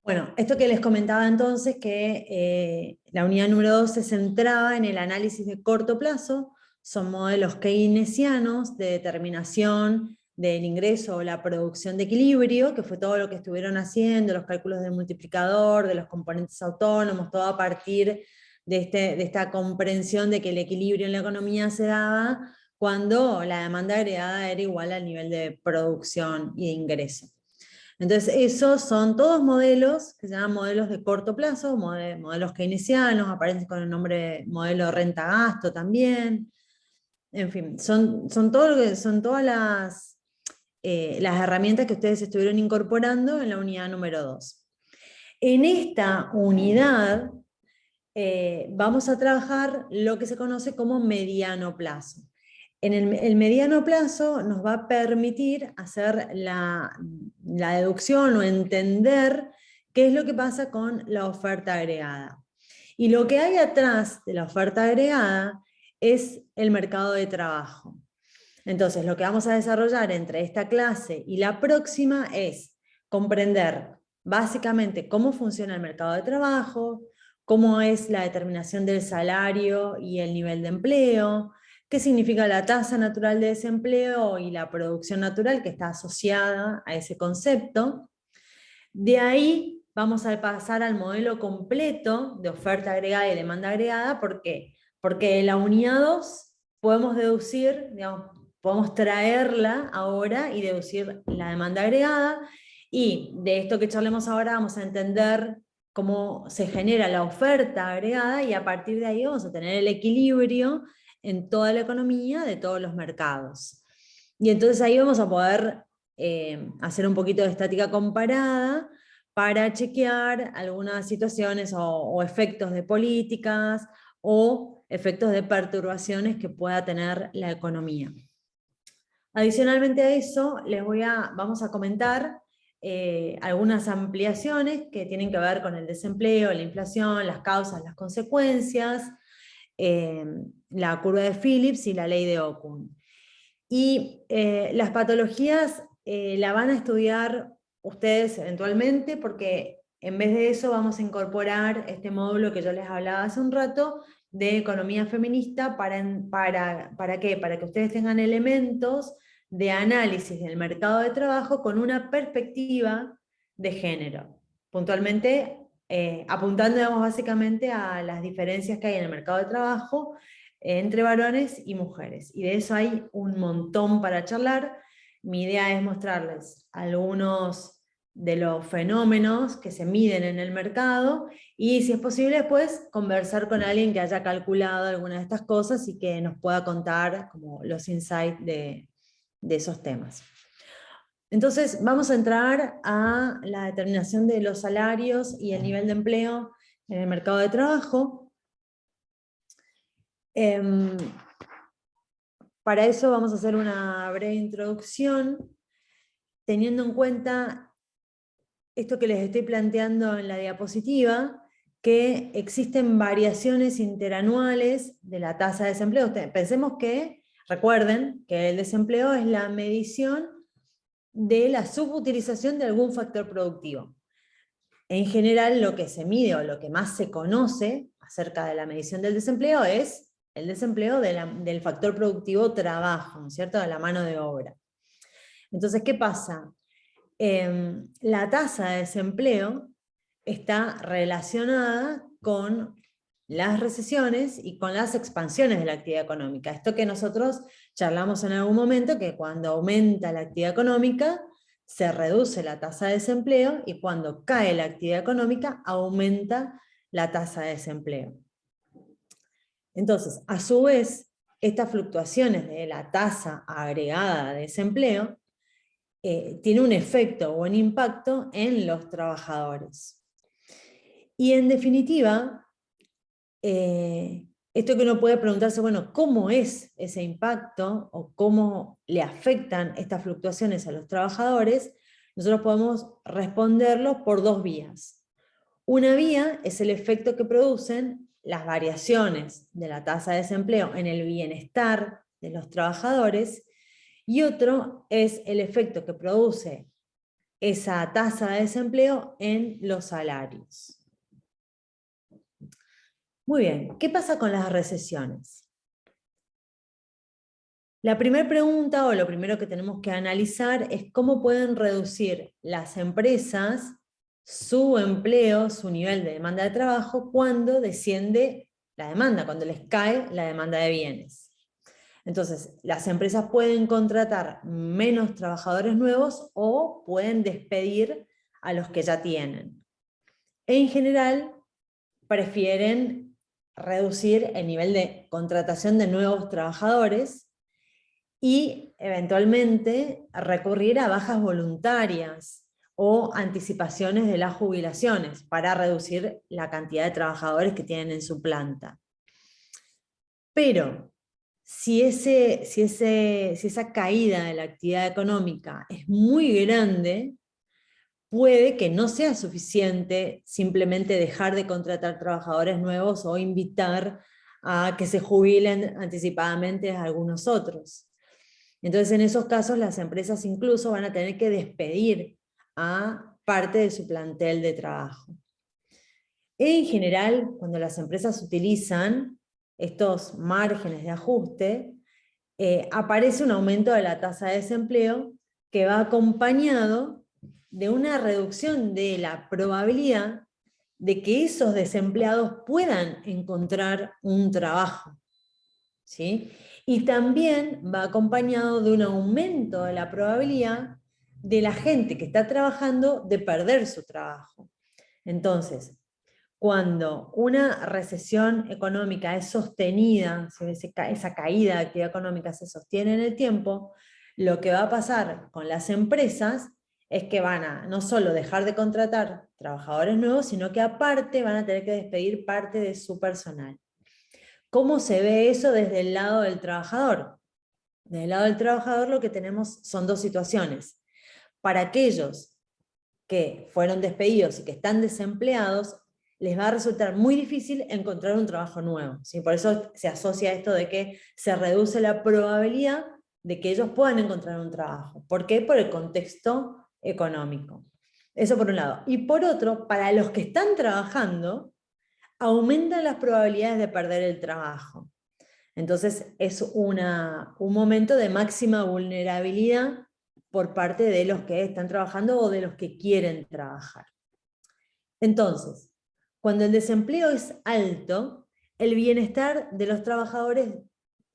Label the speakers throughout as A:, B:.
A: Bueno, esto que les comentaba entonces, que la unidad número 2 se centraba en el análisis de corto plazo, son modelos keynesianos de determinación del ingreso o la producción de equilibrio, que fue todo lo que estuvieron haciendo, los cálculos del multiplicador, de los componentes autónomos, todo a partir de esta comprensión de que el equilibrio en la economía se daba cuando la demanda agregada era igual al nivel de producción y de ingreso. Entonces, esos son todos modelos que se llaman modelos de corto plazo, modelos keynesianos, aparecen con el nombre modelo renta-gasto también. En fin, son todas las herramientas que ustedes estuvieron incorporando en la unidad número 2. En esta unidad vamos a trabajar lo que se conoce como mediano plazo. En el mediano plazo nos va a permitir hacer la deducción o entender qué es lo que pasa con la oferta agregada. Y lo que hay atrás de la oferta agregada es el mercado de trabajo. Entonces, lo que vamos a desarrollar entre esta clase y la próxima es comprender básicamente cómo funciona el mercado de trabajo, cómo es la determinación del salario y el nivel de empleo, qué significa la tasa natural de desempleo y la producción natural que está asociada a ese concepto. De ahí vamos a pasar al modelo completo de oferta agregada y demanda agregada. ¿Por qué? Porque de la unidad 2 podemos deducir, digamos, podemos traerla ahora y deducir la demanda agregada, y de esto que charlemos ahora vamos a entender cómo se genera la oferta agregada, y a partir de ahí vamos a tener el equilibrio en toda la economía de todos los mercados. Y entonces ahí vamos a poder hacer un poquito de estática comparada para chequear algunas situaciones o efectos de políticas o efectos de perturbaciones que pueda tener la economía. Adicionalmente a eso, vamos a comentar algunas ampliaciones que tienen que ver con el desempleo, la inflación, las causas, las consecuencias, eh, la curva de Phillips y la ley de Okun. Y las patologías la van a estudiar ustedes eventualmente, porque en vez de eso vamos a incorporar este módulo que yo les hablaba hace un rato de economía feminista. ¿Para qué? Para que ustedes tengan elementos de análisis del mercado de trabajo con una perspectiva de género. Puntualmente, apuntando, digamos, básicamente a las diferencias que hay en el mercado de trabajo entre varones y mujeres. Y de eso hay un montón para charlar. Mi idea es mostrarles algunos de los fenómenos que se miden en el mercado, y si es posible después conversar con alguien que haya calculado alguna de estas cosas y que nos pueda contar como los insights de esos temas. Entonces vamos a entrar a la determinación de los salarios y el nivel de empleo en el mercado de trabajo. Para eso vamos a hacer una breve introducción, teniendo en cuenta esto que les estoy planteando en la diapositiva, que existen variaciones interanuales de la tasa de desempleo. Pensemos que, recuerden que el desempleo es la medición de la subutilización de algún factor productivo. En general, lo que se mide o lo que más se conoce acerca de la medición del desempleo es el desempleo del factor productivo trabajo, ¿no es cierto?, de la mano de obra. Entonces, ¿qué pasa? La tasa de desempleo está relacionada con las recesiones y con las expansiones de la actividad económica. Esto que nosotros charlamos en algún momento, que cuando aumenta la actividad económica, se reduce la tasa de desempleo, y cuando cae la actividad económica, aumenta la tasa de desempleo. Entonces, a su vez, estas fluctuaciones de la tasa agregada de desempleo tiene un efecto o un impacto en los trabajadores. Y en definitiva, esto que uno puede preguntarse, bueno, ¿cómo es ese impacto o cómo le afectan estas fluctuaciones a los trabajadores? Nosotros podemos responderlo por dos vías. Una vía es el efecto que producen las variaciones de la tasa de desempleo en el bienestar de los trabajadores, y otro es el efecto que produce esa tasa de desempleo en los salarios. Muy bien, ¿qué pasa con las recesiones? La primera pregunta, o lo primero que tenemos que analizar, es cómo pueden reducir las empresas su empleo, su nivel de demanda de trabajo, cuando desciende la demanda, cuando les cae la demanda de bienes. Entonces, las empresas pueden contratar menos trabajadores nuevos o pueden despedir a los que ya tienen. En general, prefieren reducir el nivel de contratación de nuevos trabajadores y eventualmente recurrir a bajas voluntarias o anticipaciones de las jubilaciones para reducir la cantidad de trabajadores que tienen en su planta. Pero si esa caída de la actividad económica es muy grande, puede que no sea suficiente simplemente dejar de contratar trabajadores nuevos o invitar a que se jubilen anticipadamente a algunos otros. Entonces, en esos casos, las empresas incluso van a tener que despedir a parte de su plantel de trabajo. En general, cuando las empresas utilizan estos márgenes de ajuste, aparece un aumento de la tasa de desempleo que va acompañado de una reducción de la probabilidad de que esos desempleados puedan encontrar un trabajo, ¿sí? Y también va acompañado de un aumento de la probabilidad de la gente que está trabajando de perder su trabajo. Entonces, cuando una recesión económica es sostenida, esa caída de actividad económica se sostiene en el tiempo, lo que va a pasar con las empresas es que van a no solo dejar de contratar trabajadores nuevos, sino que aparte van a tener que despedir parte de su personal. ¿Cómo se ve eso desde el lado del trabajador? Desde el lado del trabajador lo que tenemos son dos situaciones. Para aquellos que fueron despedidos y que están desempleados, les va a resultar muy difícil encontrar un trabajo nuevo, ¿sí? Por eso se asocia esto de que se reduce la probabilidad de que ellos puedan encontrar un trabajo. ¿Por qué? Por el contexto económico. Eso por un lado. Y por otro, para los que están trabajando, aumentan las probabilidades de perder el trabajo. Entonces es un momento de máxima vulnerabilidad por parte de los que están trabajando o de los que quieren trabajar. Entonces, cuando el desempleo es alto, el bienestar de los trabajadores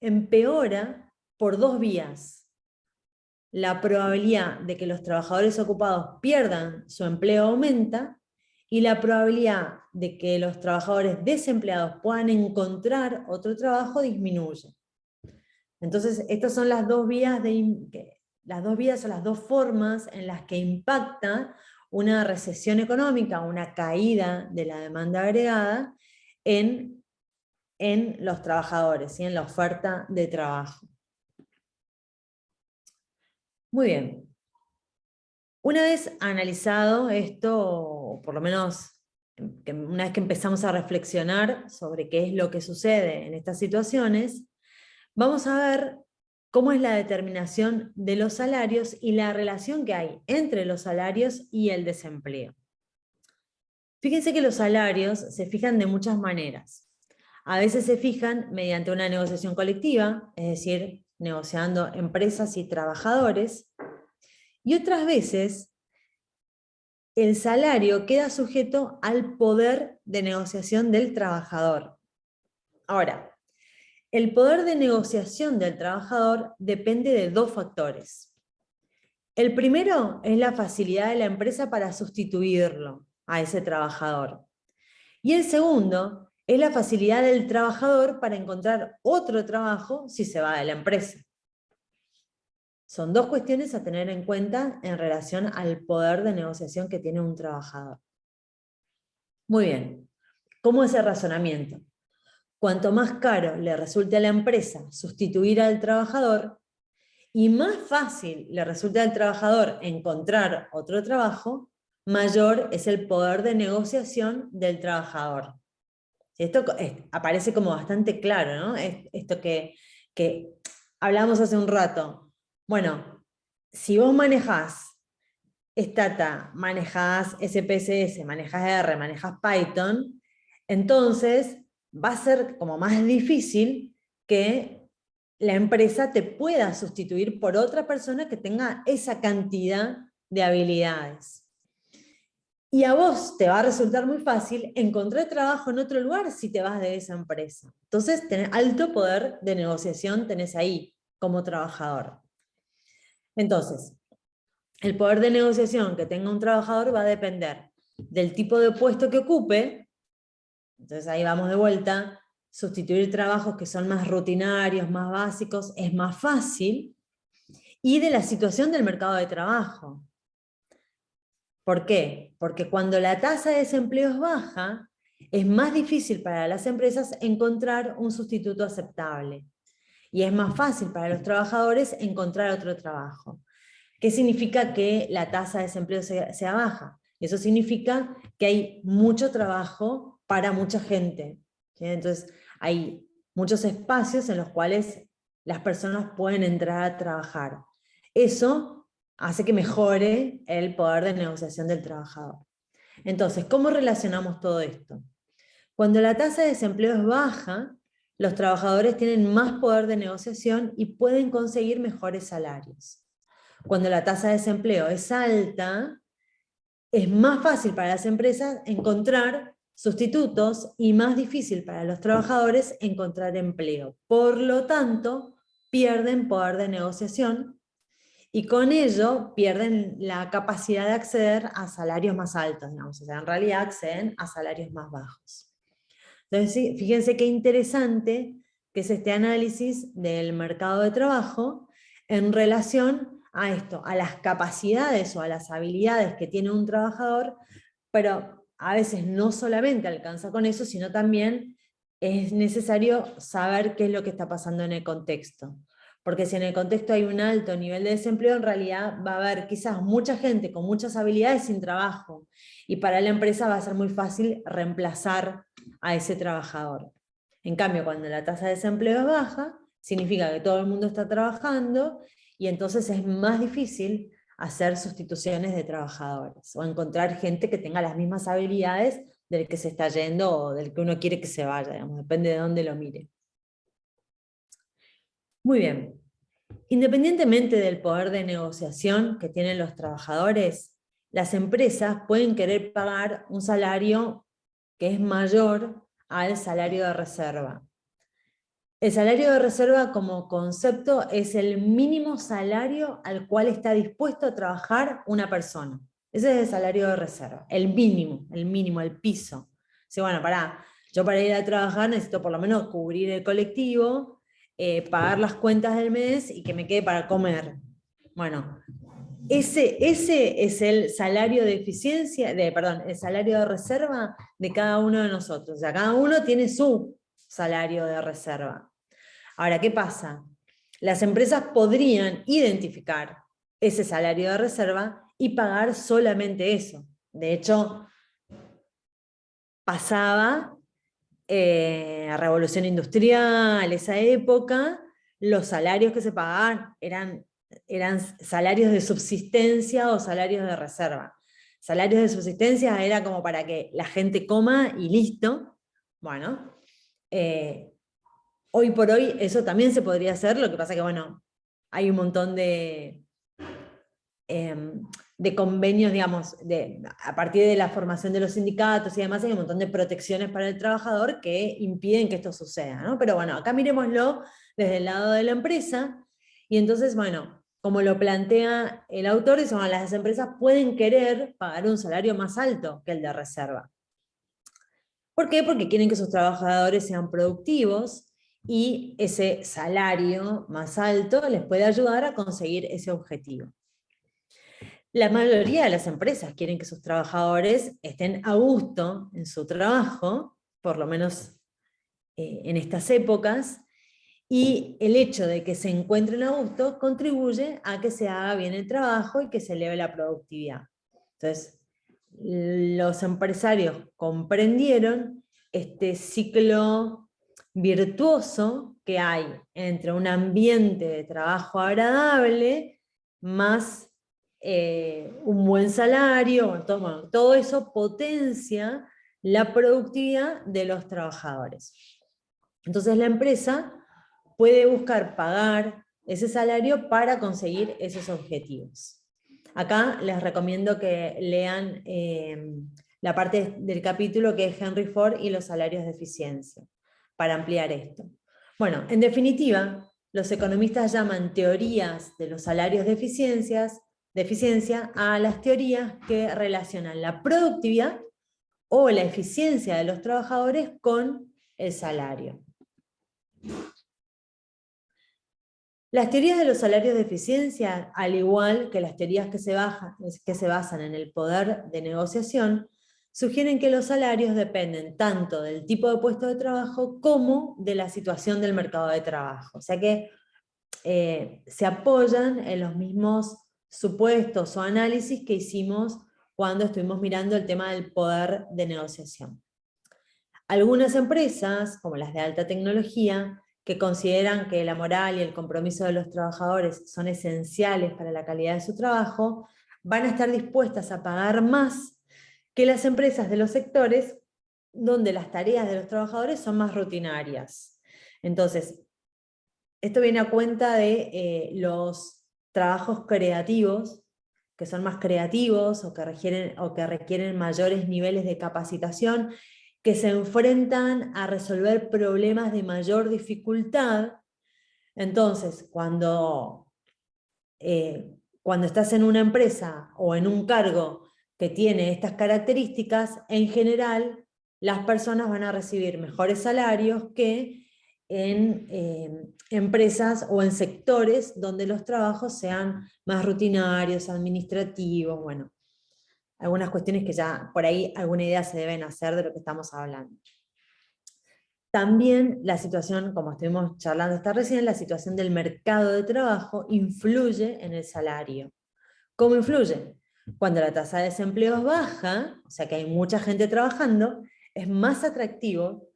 A: empeora por dos vías. La probabilidad de que los trabajadores ocupados pierdan su empleo aumenta y la probabilidad de que los trabajadores desempleados puedan encontrar otro trabajo disminuye. Entonces, estas son las dos vías o las dos formas en las que impacta una recesión económica, una caída de la demanda agregada en los trabajadores, ¿sí? En la oferta de trabajo. Muy bien. Una vez analizado esto, por lo menos una vez que empezamos a reflexionar sobre qué es lo que sucede en estas situaciones, vamos a ver cómo es la determinación de los salarios y la relación que hay entre los salarios y el desempleo. Fíjense que los salarios se fijan de muchas maneras. A veces se fijan mediante una negociación colectiva, es decir, negociando empresas y trabajadores, y otras veces el salario queda sujeto al poder de negociación del trabajador. Ahora, el poder de negociación del trabajador depende de dos factores. El primero es la facilidad de la empresa para sustituirlo a ese trabajador. Y el segundo es la facilidad del trabajador para encontrar otro trabajo si se va de la empresa. Son dos cuestiones a tener en cuenta en relación al poder de negociación que tiene un trabajador. Muy bien, ¿cómo es el razonamiento? Cuanto más caro le resulte a la empresa sustituir al trabajador, y más fácil le resulta al trabajador encontrar otro trabajo, mayor es el poder de negociación del trabajador. Esto aparece como bastante claro, ¿no? Esto que hablamos hace un rato. Bueno, si vos manejás Stata, manejas SPSS, manejas R, manejas Python, entonces va a ser como más difícil que la empresa te pueda sustituir por otra persona que tenga esa cantidad de habilidades. Y a vos te va a resultar muy fácil encontrar trabajo en otro lugar si te vas de esa empresa. Entonces, tenés alto poder de negociación tenés ahí como trabajador. Entonces, el poder de negociación que tenga un trabajador va a depender del tipo de puesto que ocupe. Entonces ahí vamos de vuelta. Sustituir trabajos que son más rutinarios, más básicos, es más fácil. Y de la situación del mercado de trabajo. ¿Por qué? Porque cuando la tasa de desempleo es baja, es más difícil para las empresas encontrar un sustituto aceptable. Y es más fácil para los trabajadores encontrar otro trabajo. ¿Qué significa que la tasa de desempleo sea baja? Eso significa que hay mucho trabajo para mucha gente, ¿sí? Entonces hay muchos espacios en los cuales las personas pueden entrar a trabajar. Eso hace que mejore el poder de negociación del trabajador. Entonces, ¿cómo relacionamos todo esto? Cuando la tasa de desempleo es baja, los trabajadores tienen más poder de negociación y pueden conseguir mejores salarios. Cuando la tasa de desempleo es alta, es más fácil para las empresas encontrar sustitutos y más difícil para los trabajadores encontrar empleo. Por lo tanto, pierden poder de negociación y con ello pierden la capacidad de acceder a salarios más altos, digamos. O sea, en realidad acceden a salarios más bajos. Entonces, sí, fíjense qué interesante que es este análisis del mercado de trabajo en relación a esto, a las capacidades o a las habilidades que tiene un trabajador, pero a veces no solamente alcanza con eso, sino también es necesario saber qué es lo que está pasando en el contexto. Porque si en el contexto hay un alto nivel de desempleo, en realidad va a haber quizás mucha gente con muchas habilidades sin trabajo, y para la empresa va a ser muy fácil reemplazar a ese trabajador. En cambio, cuando la tasa de desempleo es baja, significa que todo el mundo está trabajando y entonces es más difícil hacer sustituciones de trabajadores o encontrar gente que tenga las mismas habilidades del que se está yendo o del que uno quiere que se vaya, digamos, depende de dónde lo mire. Muy bien. Independientemente del poder de negociación que tienen los trabajadores, las empresas pueden querer pagar un salario que es mayor al salario de reserva. El salario de reserva como concepto es el mínimo salario al cual está dispuesto a trabajar una persona. Ese es el salario de reserva, el mínimo, el piso. Dice, bueno, yo para ir a trabajar necesito por lo menos cubrir el colectivo, pagar las cuentas del mes y que me quede para comer. Bueno, ese es el salario de eficiencia, el salario de reserva de cada uno de nosotros. O sea, cada uno tiene su salario de reserva. Ahora, ¿qué pasa? Las empresas podrían identificar ese salario de reserva y pagar solamente eso. De hecho, pasaba la revolución industrial, esa época, los salarios que se pagaban eran salarios de subsistencia o salarios de reserva. Salarios de subsistencia era como para que la gente coma y listo. Bueno, hoy por hoy eso también se podría hacer, lo que pasa que, bueno, hay un montón de convenios, digamos, a partir de la formación de los sindicatos y demás, hay un montón de protecciones para el trabajador que impiden que esto suceda, ¿no? Pero bueno, acá miremoslo desde el lado de la empresa, y entonces, bueno, como lo plantea el autor, dice, bueno, las empresas pueden querer pagar un salario más alto que el de reserva. ¿Por qué? Porque quieren que sus trabajadores sean productivos, y ese salario más alto les puede ayudar a conseguir ese objetivo. La mayoría de las empresas quieren que sus trabajadores estén a gusto en su trabajo, por lo menos en estas épocas, y el hecho de que se encuentren a gusto contribuye a que se haga bien el trabajo y que se eleve la productividad. Entonces, los empresarios comprendieron este ciclo virtuoso que hay entre un ambiente de trabajo agradable más un buen salario, todo eso potencia la productividad de los trabajadores. Entonces la empresa puede buscar pagar ese salario para conseguir esos objetivos. Acá les recomiendo que lean la parte del capítulo que es Henry Ford y los salarios de eficiencia, para ampliar esto. Bueno, en definitiva, los economistas llaman teorías de los salarios de eficiencia a las teorías que relacionan la productividad o la eficiencia de los trabajadores con el salario. Las teorías de los salarios de eficiencia, al igual que las teorías que se basan en el poder de negociación, sugieren que los salarios dependen tanto del tipo de puesto de trabajo como de la situación del mercado de trabajo. O sea que se apoyan en los mismos supuestos o análisis que hicimos cuando estuvimos mirando el tema del poder de negociación. Algunas empresas, como las de alta tecnología, que consideran que la moral y el compromiso de los trabajadores son esenciales para la calidad de su trabajo, van a estar dispuestas a pagar más que las empresas de los sectores donde las tareas de los trabajadores son más rutinarias. Entonces, esto viene a cuenta de los trabajos creativos, que son más creativos o que requieren mayores niveles de capacitación, que se enfrentan a resolver problemas de mayor dificultad. Entonces, cuando estás en una empresa o en un cargo que tiene estas características, en general las personas van a recibir mejores salarios que en empresas o en sectores donde los trabajos sean más rutinarios, administrativos, bueno, algunas cuestiones que ya por ahí alguna idea se deben hacer de lo que estamos hablando. También la situación, como estuvimos charlando hasta recién, la situación del mercado de trabajo influye en el salario. ¿Cómo influye? Cuando la tasa de desempleo es baja, o sea que hay mucha gente trabajando, es más atractivo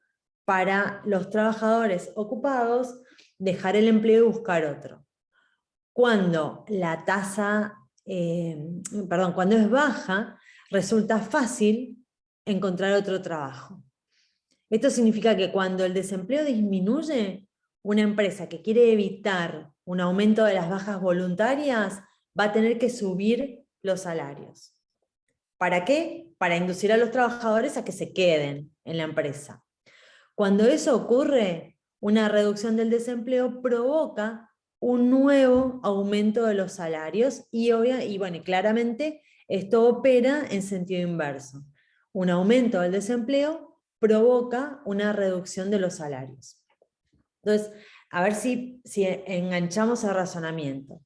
A: para los trabajadores ocupados dejar el empleo y buscar otro. Cuando la tasa, cuando es baja, resulta fácil encontrar otro trabajo. Esto significa que cuando el desempleo disminuye, una empresa que quiere evitar un aumento de las bajas voluntarias va a tener que subir los salarios. ¿Para qué? Para inducir a los trabajadores a que se queden en la empresa. Cuando eso ocurre, una reducción del desempleo provoca un nuevo aumento de los salarios y claramente esto opera en sentido inverso. Un aumento del desempleo provoca una reducción de los salarios. Entonces, a ver si enganchamos el razonamiento.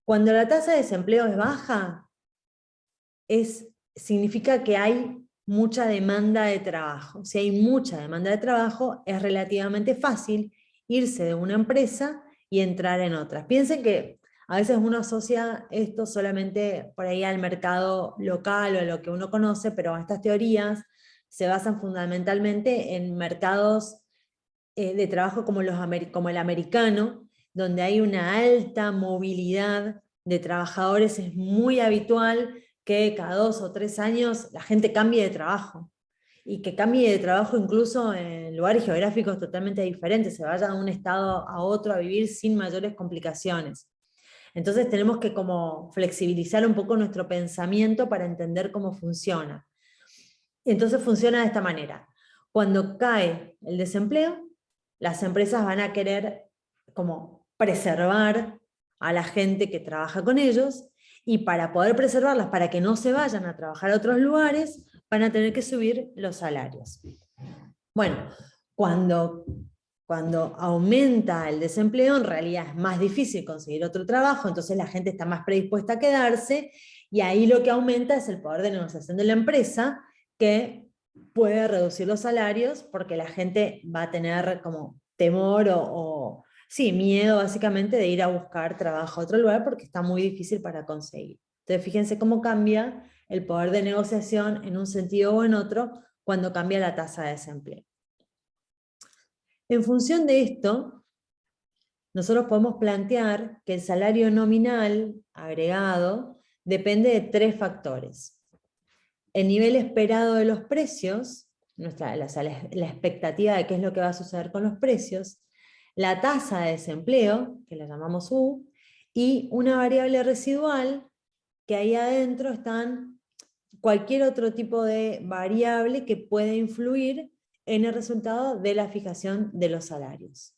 A: Cuando la tasa de desempleo es baja, significa que hay mucha demanda de trabajo. Si hay mucha demanda de trabajo, es relativamente fácil irse de una empresa y entrar en otras. Piensen que a veces uno asocia esto solamente por ahí al mercado local o a lo que uno conoce, pero estas teorías se basan fundamentalmente en mercados de trabajo como el americano, donde hay una alta movilidad de trabajadores. Es muy habitual que cada 2 o 3 años la gente cambie de trabajo, y que cambie de trabajo incluso en lugares geográficos totalmente diferentes, se vaya de un estado a otro a vivir sin mayores complicaciones. Entonces tenemos que como flexibilizar un poco nuestro pensamiento para entender cómo funciona. Entonces funciona de esta manera. Cuando cae el desempleo, las empresas van a querer como preservar a la gente que trabaja con ellos, y para poder preservarlas, para que no se vayan a trabajar a otros lugares, van a tener que subir los salarios. Bueno, cuando aumenta el desempleo, en realidad es más difícil conseguir otro trabajo, entonces la gente está más predispuesta a quedarse, y ahí lo que aumenta es el poder de negociación de la empresa, que puede reducir los salarios porque la gente va a tener como temor sí, miedo básicamente de ir a buscar trabajo a otro lugar porque está muy difícil para conseguir. Entonces fíjense cómo cambia el poder de negociación en un sentido o en otro cuando cambia la tasa de desempleo. En función de esto, nosotros podemos plantear que el salario nominal agregado depende de 3 factores. El nivel esperado de los precios, la expectativa de qué es lo que va a suceder con los precios, la tasa de desempleo, que la llamamos U, y una variable residual, que ahí adentro están cualquier otro tipo de variable que puede influir en el resultado de la fijación de los salarios.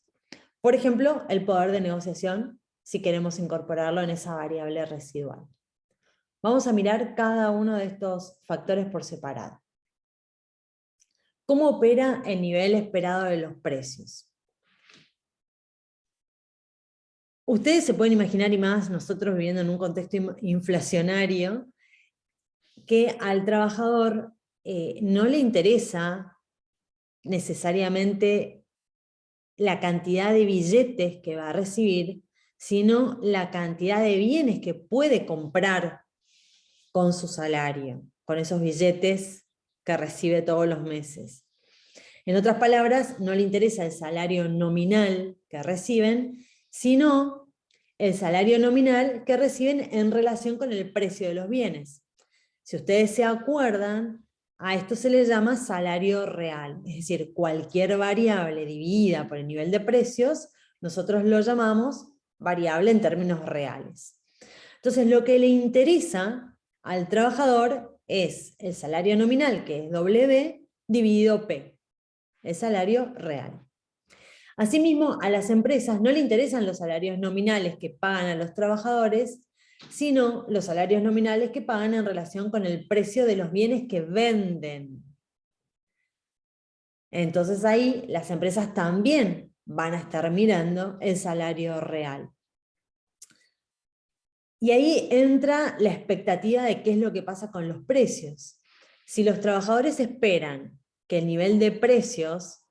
A: Por ejemplo, el poder de negociación, si queremos incorporarlo en esa variable residual. Vamos a mirar cada uno de estos factores por separado. ¿Cómo opera el nivel esperado de los precios? Ustedes se pueden imaginar, y más nosotros viviendo en un contexto inflacionario, que al trabajador no le interesa necesariamente la cantidad de billetes que va a recibir, sino la cantidad de bienes que puede comprar con su salario, con esos billetes que recibe todos los meses. En otras palabras, no le interesa el salario nominal que reciben, sino el salario nominal que reciben en relación con el precio de los bienes. Si ustedes se acuerdan, a esto se le llama salario real, es decir, cualquier variable dividida por el nivel de precios, nosotros lo llamamos variable en términos reales. Entonces, lo que le interesa al trabajador es el salario nominal, que es W, dividido P, el salario real. Asimismo, a las empresas no le interesan los salarios nominales que pagan a los trabajadores, sino los salarios nominales que pagan en relación con el precio de los bienes que venden. Entonces ahí las empresas también van a estar mirando el salario real. Y ahí entra la expectativa de qué es lo que pasa con los precios. Si los trabajadores esperan que el nivel de precios,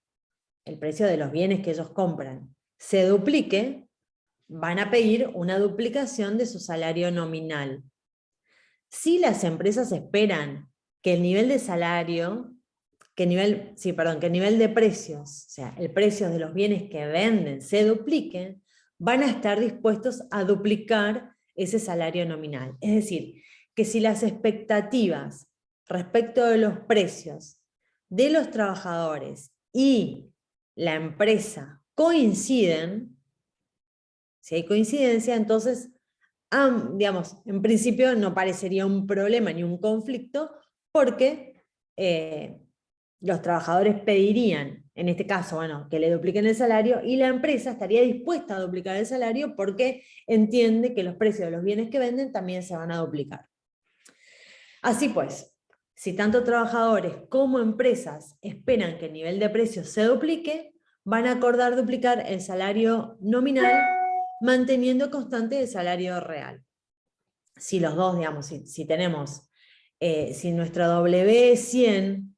A: el precio de los bienes que ellos compran, se duplique, van a pedir una duplicación de su salario nominal. Si las empresas esperan que el nivel de salario, que el nivel de precios, o sea, el precio de los bienes que venden se dupliquen, van a estar dispuestos a duplicar ese salario nominal. Es decir, que si las expectativas respecto de los precios de los trabajadores y la empresa coinciden, si hay coincidencia, entonces, digamos, en principio no parecería un problema ni un conflicto, porque los trabajadores pedirían, en este caso, bueno, que le dupliquen el salario, y la empresa estaría dispuesta a duplicar el salario porque entiende que los precios de los bienes que venden también se van a duplicar. Así pues, si tanto trabajadores como empresas esperan que el nivel de precios se duplique, van a acordar duplicar el salario nominal manteniendo constante el salario real. Si los dos, digamos, si tenemos, si nuestro W es 100,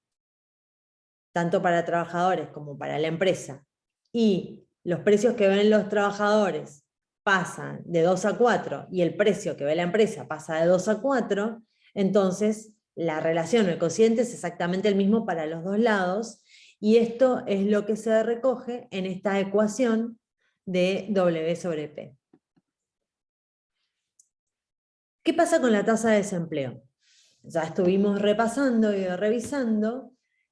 A: tanto para trabajadores como para la empresa, y los precios que ven los trabajadores pasan de 2 a 4 y el precio que ve la empresa pasa de 2 a 4, entonces la relación, el cociente es exactamente el mismo para los dos lados, y esto es lo que se recoge en esta ecuación de W sobre P. ¿Qué pasa con la tasa de desempleo? Ya estuvimos repasando y revisando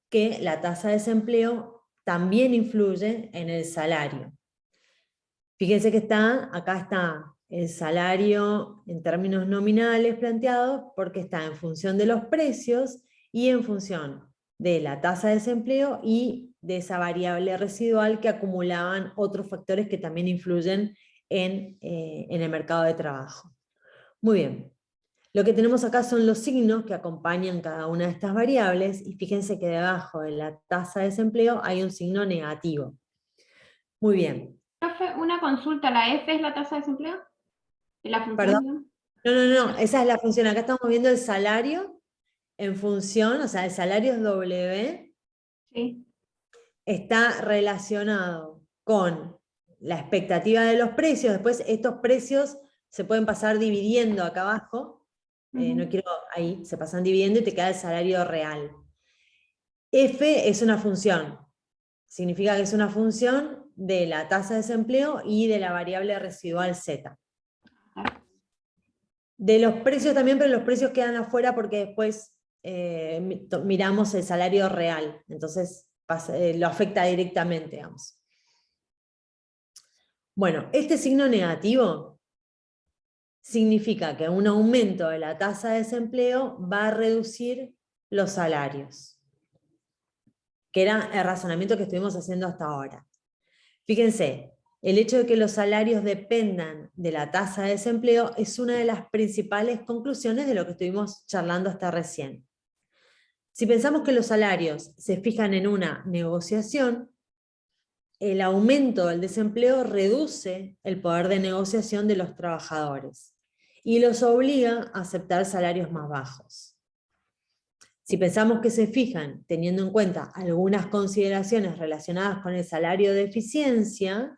A: que la tasa de desempleo también influye en el salario. Fíjense que acá está el salario en términos nominales planteados, porque está en función de los precios y en función de la tasa de desempleo y de esa variable residual que acumulaban otros factores que también influyen en el mercado de trabajo. Muy bien. Lo que tenemos acá son los signos que acompañan cada una de estas variables, y fíjense que debajo de la tasa de desempleo hay un signo negativo. Muy bien.
B: Profe, una consulta, ¿la F es la tasa de desempleo? ¿La función?
A: ¿Perdón? No, esa es la función. Acá estamos viendo el salario en función, o sea, el salario es W,
B: Sí.
A: está relacionado con la expectativa de los precios. Después estos precios se pueden pasar dividiendo acá abajo, no quiero, ahí, se pasan dividiendo y te queda el salario real. F es una función, significa que es una función de la tasa de desempleo y de la variable residual Z. De los precios también, pero los precios quedan afuera porque después miramos el salario real, entonces lo afecta directamente, digamos. Bueno, este signo negativo significa que un aumento de la tasa de desempleo va a reducir los salarios, que era el razonamiento que estuvimos haciendo hasta ahora. Fíjense, el hecho de que los salarios dependan de la tasa de desempleo es una de las principales conclusiones de lo que estuvimos charlando hasta recién. Si pensamos que los salarios se fijan en una negociación, el aumento del desempleo reduce el poder de negociación de los trabajadores y los obliga a aceptar salarios más bajos. Si pensamos que se fijan teniendo en cuenta algunas consideraciones relacionadas con el salario de eficiencia,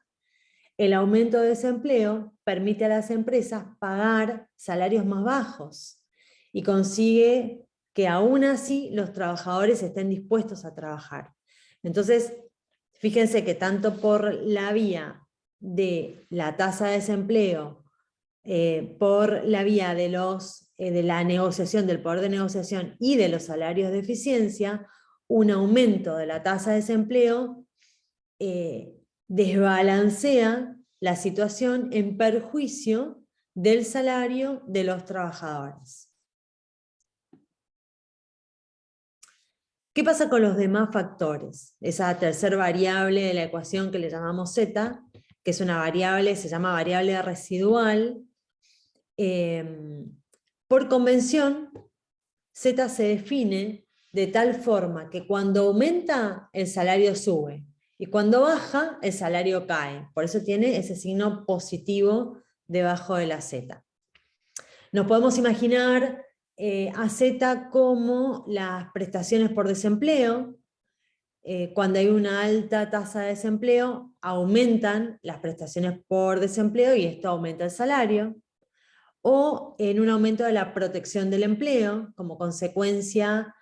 A: el aumento de desempleo permite a las empresas pagar salarios más bajos y consigue que aún así los trabajadores estén dispuestos a trabajar. Entonces, fíjense que tanto por la vía de la tasa de desempleo, por la vía de la negociación, del poder de negociación y de los salarios de eficiencia, un aumento de la tasa de desempleo desbalancea la situación en perjuicio del salario de los trabajadores. ¿Qué pasa con los demás factores? Esa tercera variable de la ecuación que le llamamos Z, que es una variable, se llama variable residual. Por convención, Z se define de tal forma que cuando aumenta, el salario sube, y cuando baja, el salario cae. Por eso tiene ese signo positivo debajo de la Z. Nos podemos imaginar a Z como las prestaciones por desempleo. Cuando hay una alta tasa de desempleo, aumentan las prestaciones por desempleo y esto aumenta el salario. O en un aumento de la protección del empleo, como consecuencia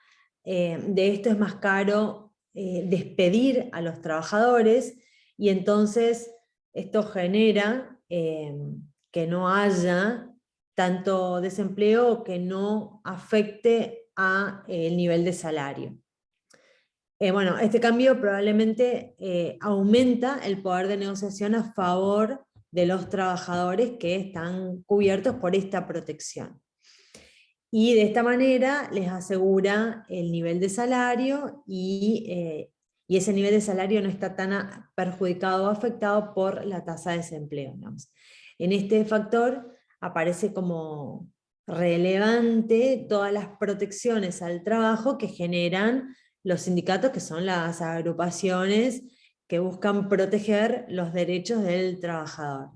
A: de esto es más caro despedir a los trabajadores, y entonces esto genera que no haya tanto desempleo, que no afecte al nivel de salario. Bueno, este cambio probablemente aumenta el poder de negociación a favor de los trabajadores que están cubiertos por esta protección. Y de esta manera les asegura el nivel de salario y ese nivel de salario no está tan perjudicado o afectado por la tasa de desempleo, digamos. En este factor aparece como relevante todas las protecciones al trabajo que generan los sindicatos, que son las agrupaciones que buscan proteger los derechos del trabajador.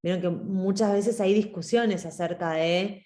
A: Vieron que muchas veces hay discusiones acerca de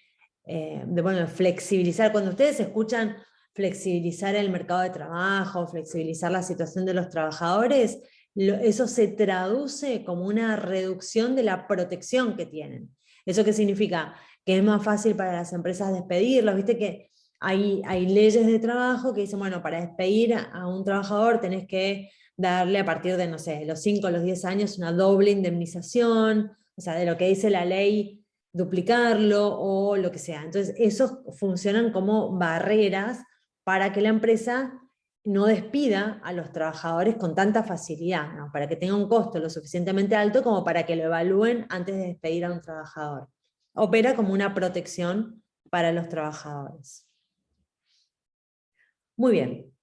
A: flexibilizar. Cuando ustedes escuchan flexibilizar el mercado de trabajo, flexibilizar la situación de los trabajadores, eso se traduce como una reducción de la protección que tienen. ¿Eso qué significa? Que es más fácil para las empresas despedirlos. Viste que hay leyes de trabajo que dicen, bueno, para despedir a un trabajador tenés que darle a partir de, no sé, los 5 o los 10 años una doble indemnización, o sea, de lo que dice la ley, duplicarlo o lo que sea. Entonces, esos funcionan como barreras para que la empresa no despida a los trabajadores con tanta facilidad, ¿no? Para que tenga un costo lo suficientemente alto como para que lo evalúen antes de despedir a un trabajador. Opera como una protección para los trabajadores. Muy bien.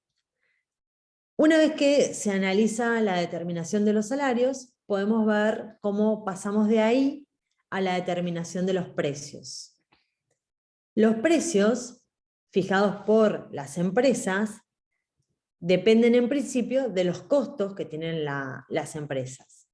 A: Una vez que se analiza la determinación de los salarios, podemos ver cómo pasamos de ahí a la determinación de los precios. Los precios fijados por las empresas dependen en principio de los costos que tienen las empresas.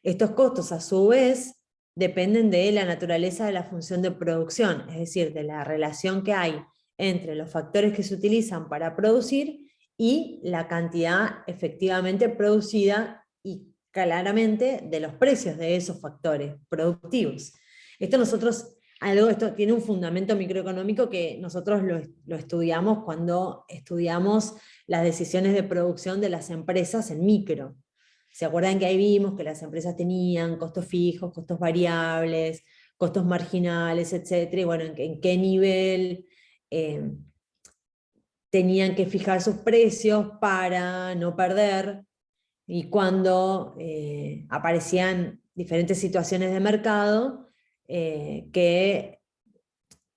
A: Estos costos a su vez dependen de la naturaleza de la función de producción, es decir, de la relación que hay entre los factores que se utilizan para producir y la cantidad efectivamente producida y claramente de los precios de esos factores productivos. Esto tiene un fundamento microeconómico que nosotros lo estudiamos cuando estudiamos las decisiones de producción de las empresas en micro. ¿Se acuerdan que ahí vimos que las empresas tenían costos fijos, costos variables, costos marginales, etcétera? Y bueno, en qué nivel tenían que fijar sus precios para no perder, y cuando aparecían diferentes situaciones de mercado que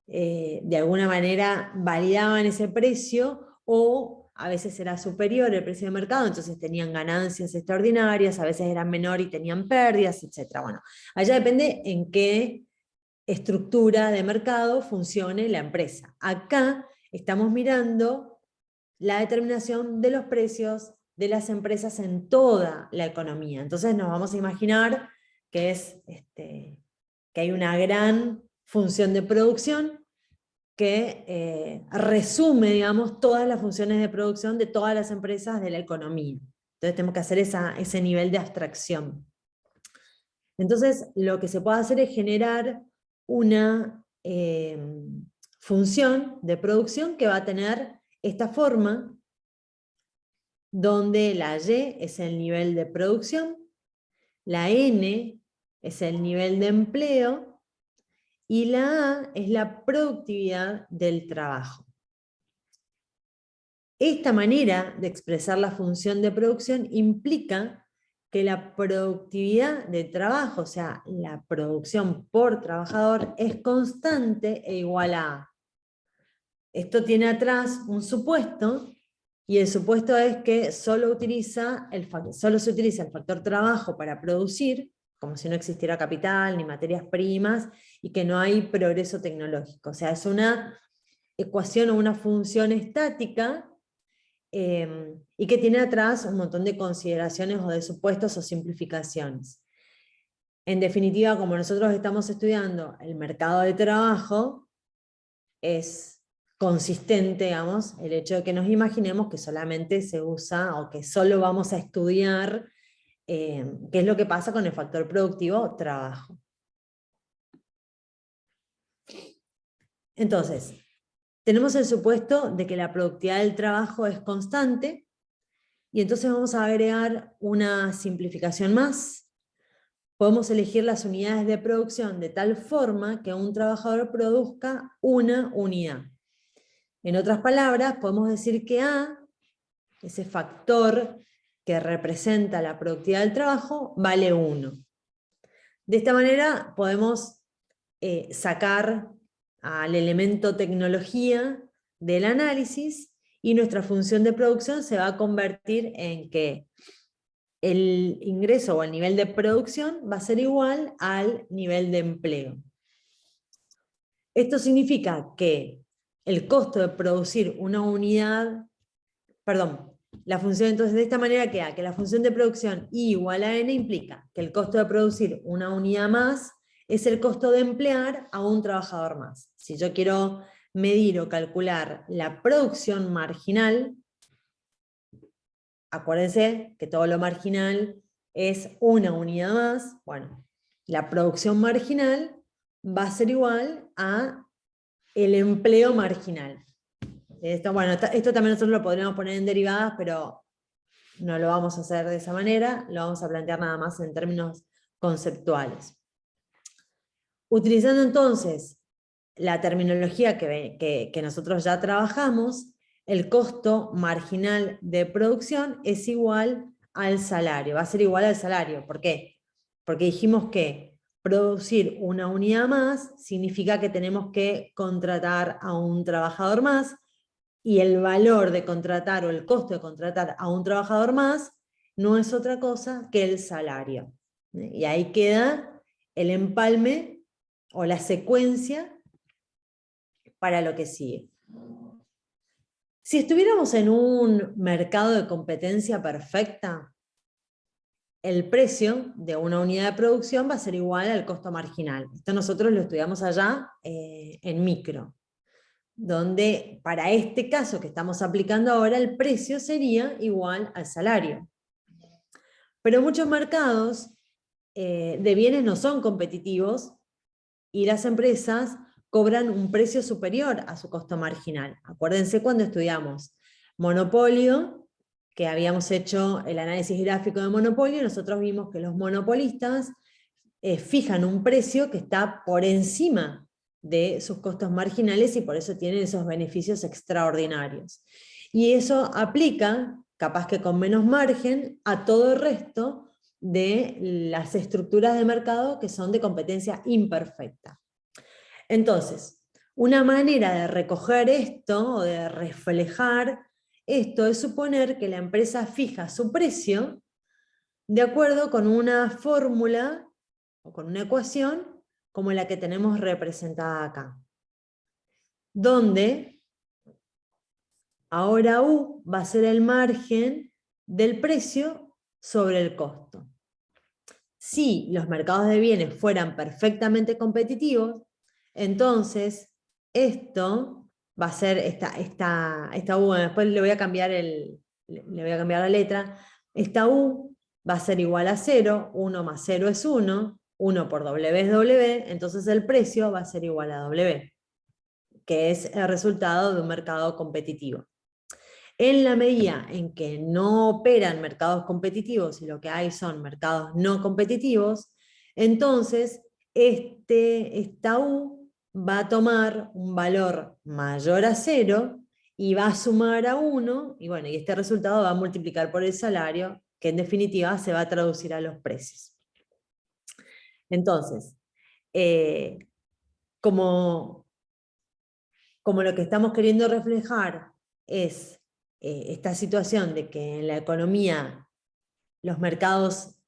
A: de alguna manera validaban ese precio, o a veces era superior el precio de mercado, entonces tenían ganancias extraordinarias, a veces eran menor y tenían pérdidas, etc. Bueno, allá depende en qué estructura de mercado funcione la empresa. Acá estamos mirando la determinación de los precios de las empresas en toda la economía. Entonces nos vamos a imaginar que que hay una gran función de producción que resume, digamos, todas las funciones de producción de todas las empresas de la economía. Entonces tenemos que hacer ese nivel de abstracción. Entonces lo que se puede hacer es generar una función de producción que va a tener esta forma, donde la Y es el nivel de producción, la N es el nivel de empleo, y la A es la productividad del trabajo. Esta manera de expresar la función de producción implica que la productividad de trabajo, o sea, la producción por trabajador, es constante e igual a A. Esto tiene atrás un supuesto, y el supuesto es que solo se utiliza el factor trabajo para producir, como si no existiera capital ni materias primas, y que no hay progreso tecnológico. O sea, es una ecuación o una función estática, y que tiene atrás un montón de consideraciones o de supuestos o simplificaciones. En definitiva, como nosotros estamos estudiando el mercado de trabajo, es consistente, digamos, el hecho de que nos imaginemos que solamente se usa, o que solo vamos a estudiar qué es lo que pasa con el factor productivo trabajo. Entonces, tenemos el supuesto de que la productividad del trabajo es constante, y entonces vamos a agregar una simplificación más. Podemos elegir las unidades de producción de tal forma que un trabajador produzca una unidad. En otras palabras, podemos decir que A, ese factor que representa la productividad del trabajo, vale 1. De esta manera podemos sacar al elemento tecnología del análisis, y nuestra función de producción se va a convertir en que el ingreso o el nivel de producción va a ser igual al nivel de empleo. Esto significa que el costo de producir una unidad, la función entonces de esta manera queda que la función de producción I igual a N implica que el costo de producir una unidad más es el costo de emplear a un trabajador más. Si yo quiero medir o calcular la producción marginal, acuérdense que todo lo marginal es una unidad más. Bueno, la producción marginal va a ser igual a el empleo marginal. Esto también nosotros lo podríamos poner en derivadas, pero no lo vamos a hacer de esa manera, lo vamos a plantear nada más en términos conceptuales. Utilizando entonces la terminología que nosotros ya trabajamos, el costo marginal de producción es igual al salario, va a ser igual al salario. ¿Por qué? Porque dijimos que producir una unidad más significa que tenemos que contratar a un trabajador más, y el valor de contratar, o el costo de contratar a un trabajador más, no es otra cosa que el salario. Y ahí queda el empalme o la secuencia para lo que sigue. Si estuviéramos en un mercado de competencia perfecta, el precio de una unidad de producción va a ser igual al costo marginal. Esto nosotros lo estudiamos allá en micro, donde para este caso que estamos aplicando ahora, el precio sería igual al salario. Pero muchos mercados de bienes no son competitivos, y las empresas cobran un precio superior a su costo marginal. Acuérdense cuando estudiamos monopolio, que habíamos hecho el análisis gráfico de monopolio, nosotros vimos que los monopolistas fijan un precio que está por encima de sus costos marginales y por eso tienen esos beneficios extraordinarios. Y eso aplica, capaz que con menos margen, a todo el resto de las estructuras de mercado que son de competencia imperfecta. Entonces, una manera de recoger esto o de reflejar esto es suponer que la empresa fija su precio de acuerdo con una fórmula o con una ecuación como la que tenemos representada acá, donde ahora U va a ser el margen del precio sobre el costo. Si los mercados de bienes fueran perfectamente competitivos, entonces esto va a ser esta U, después le voy a cambiar la letra, esta U va a ser igual a 0, 1 más 0 es 1, 1 por W es W, entonces el precio va a ser igual a W, que es el resultado de un mercado competitivo. En la medida en que no operan mercados competitivos y lo que hay son mercados no competitivos, entonces esta U va a tomar un valor mayor a 0 y va a sumar a 1, y bueno, y este resultado va a multiplicar por el salario, que en definitiva se va a traducir a los precios. Entonces, como lo que estamos queriendo reflejar es esta situación de que en la economía los mercados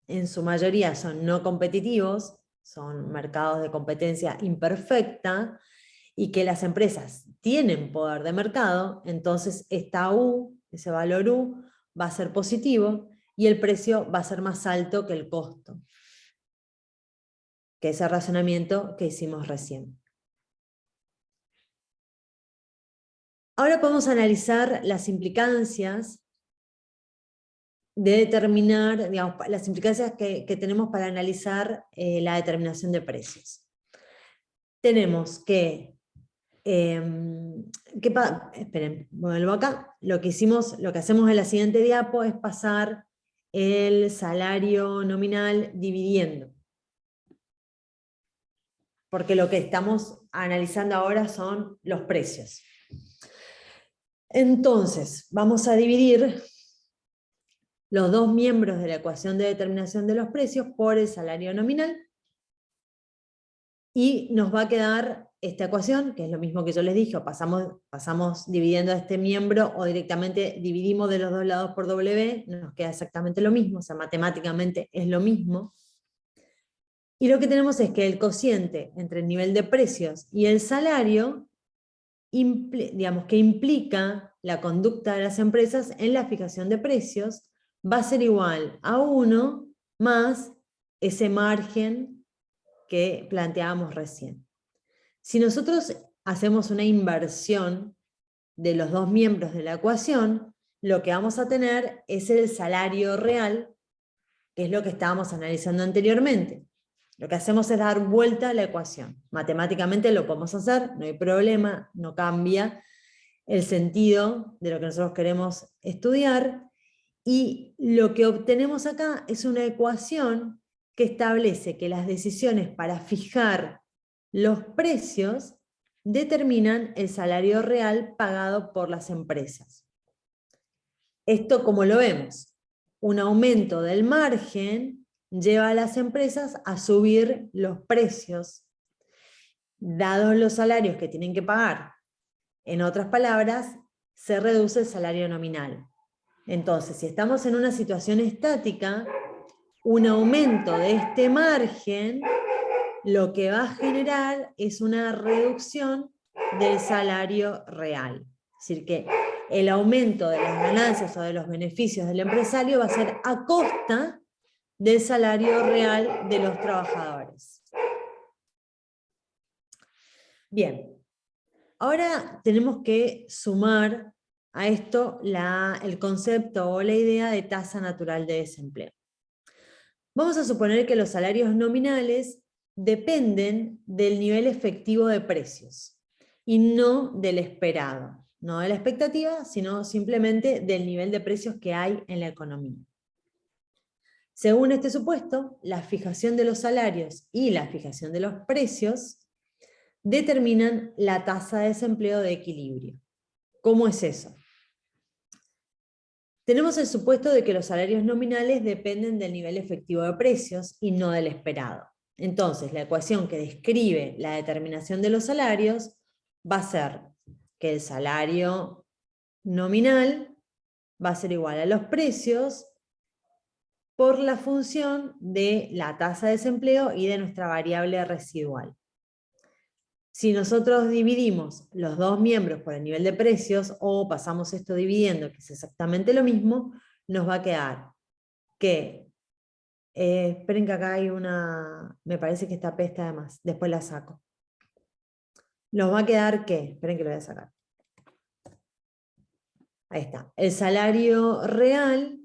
A: en su mayoría son no competitivos, son mercados de competencia imperfecta, y que las empresas tienen poder de mercado, entonces esta U, ese valor U, va a ser positivo y el precio va a ser más alto que el costo, que es el razonamiento que hicimos recién. Ahora podemos analizar las implicancias de determinar, digamos, las implicancias que tenemos para analizar la determinación de precios. Tenemos que, esperen, vuelvo acá, lo que hacemos en la siguiente diapo es pasar el salario nominal dividiendo. Porque lo que estamos analizando ahora son los precios. Entonces, vamos a dividir los dos miembros de la ecuación de determinación de los precios por el salario nominal, y nos va a quedar esta ecuación, que es lo mismo que yo les dije, o pasamos dividiendo a este miembro, o directamente dividimos de los dos lados por W, nos queda exactamente lo mismo, o sea, matemáticamente es lo mismo. Y lo que tenemos es que el cociente entre el nivel de precios y el salario, digamos que implica la conducta de las empresas en la fijación de precios, va a ser igual a 1 más ese margen que planteábamos recién. Si nosotros hacemos una inversión de los dos miembros de la ecuación, lo que vamos a tener es el salario real, que es lo que estábamos analizando anteriormente. Lo que hacemos es dar vuelta a la ecuación. Matemáticamente lo podemos hacer, no hay problema, no cambia el sentido de lo que nosotros queremos estudiar, y lo que obtenemos acá es una ecuación que establece que las decisiones para fijar los precios determinan el salario real pagado por las empresas. Esto, como lo vemos, un aumento del margen lleva a las empresas a subir los precios, dados los salarios que tienen que pagar. En otras palabras, se reduce el salario nominal. Entonces, si estamos en una situación estática, un aumento de este margen lo que va a generar es una reducción del salario real. Es decir, que el aumento de las ganancias o de los beneficios del empresario va a ser a costa del salario real de los trabajadores. Bien, ahora tenemos que sumar a esto el concepto o la idea de tasa natural de desempleo. Vamos a suponer que los salarios nominales dependen del nivel efectivo de precios y no del esperado. no de la expectativa, sino simplemente del nivel de precios que hay en la economía. Según este supuesto, la fijación de los salarios y la fijación de los precios determinan la tasa de desempleo de equilibrio. ¿Cómo es eso? Tenemos el supuesto de que los salarios nominales dependen del nivel efectivo de precios y no del esperado. Entonces, la ecuación que describe la determinación de los salarios va a ser que el salario nominal va a ser igual a los precios por la función de la tasa de desempleo y de nuestra variable residual. Si nosotros dividimos los dos miembros por el nivel de precios, o pasamos esto dividiendo, que es exactamente lo mismo, nos va a quedar que, esperen que acá hay una, me parece que esta pesta además, después la saco. Nos va a quedar que, esperen que lo voy a sacar. Ahí está, el salario real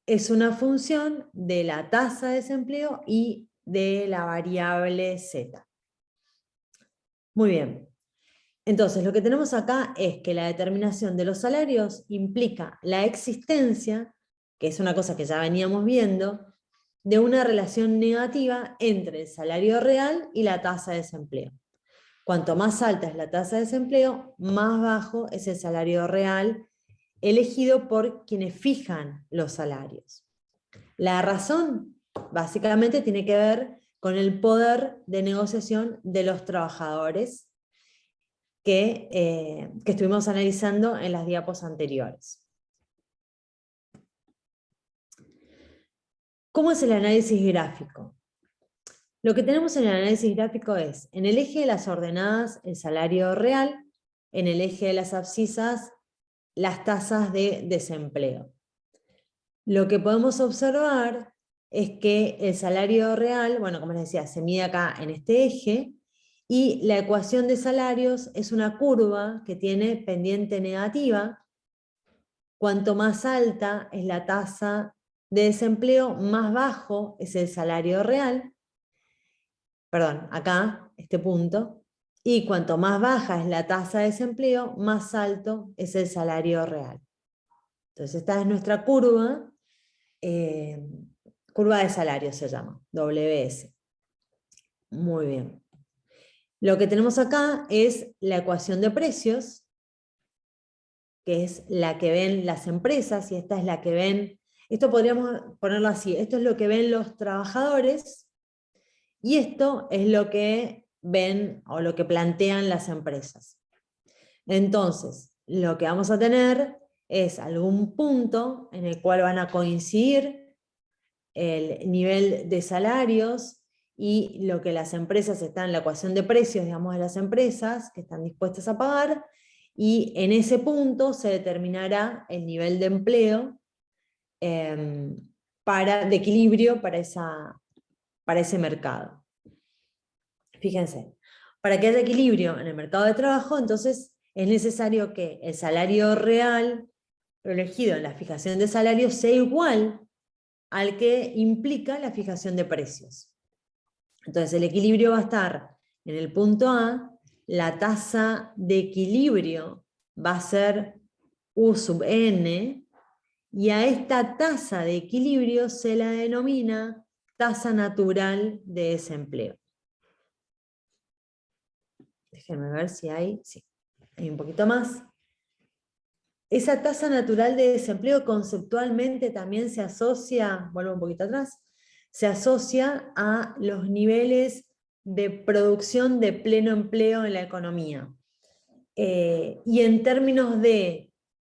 A: es una función de la tasa de desempleo y de la variable Z. Muy bien. Entonces, lo que tenemos acá es que la determinación de los salarios implica la existencia, que es una cosa que ya veníamos viendo, de una relación negativa entre el salario real y la tasa de desempleo. Cuanto más alta es la tasa de desempleo, más bajo es el salario real elegido por quienes fijan los salarios. La razón, básicamente, tiene que ver con el poder de negociación de los trabajadores que estuvimos analizando en las diapos anteriores. ¿Cómo es el análisis gráfico? Lo que tenemos en el análisis gráfico es, en el eje de las ordenadas, el salario real, en el eje de las abscisas, las tasas de desempleo. Lo que podemos observar es que el salario real, bueno, como les decía, se mide acá en este eje, y la ecuación de salarios es una curva que tiene pendiente negativa. Cuanto más alta es la tasa de desempleo, más bajo es el salario real. Perdón, acá, este punto. Y cuanto más baja es la tasa de desempleo, más alto es el salario real. Entonces esta es nuestra curva, curva de salario se llama, WS. Muy bien. Lo que tenemos acá es la ecuación de precios, que es la que ven las empresas, y esta es la que ven, esto podríamos ponerlo así, esto es lo que ven los trabajadores, y esto es lo que ven o lo que plantean las empresas. Entonces, lo que vamos a tener es algún punto en el cual van a coincidir el nivel de salarios y lo que las empresas están, la ecuación de precios, digamos, de las empresas que están dispuestas a pagar, y en ese punto se determinará el nivel de empleo de equilibrio para ese mercado. Fíjense, para que haya equilibrio en el mercado de trabajo, entonces es necesario que el salario real elegido en la fijación de salarios sea igual al que implica la fijación de precios. Entonces el equilibrio va a estar en el punto A, la tasa de equilibrio va a ser U sub n, y a esta tasa de equilibrio se la denomina tasa natural de desempleo. Déjenme ver si hay, sí, hay un poquito más. Esa tasa natural de desempleo conceptualmente también se asocia, vuelvo un poquito atrás, se asocia a los niveles de producción de pleno empleo en la economía. Y en términos de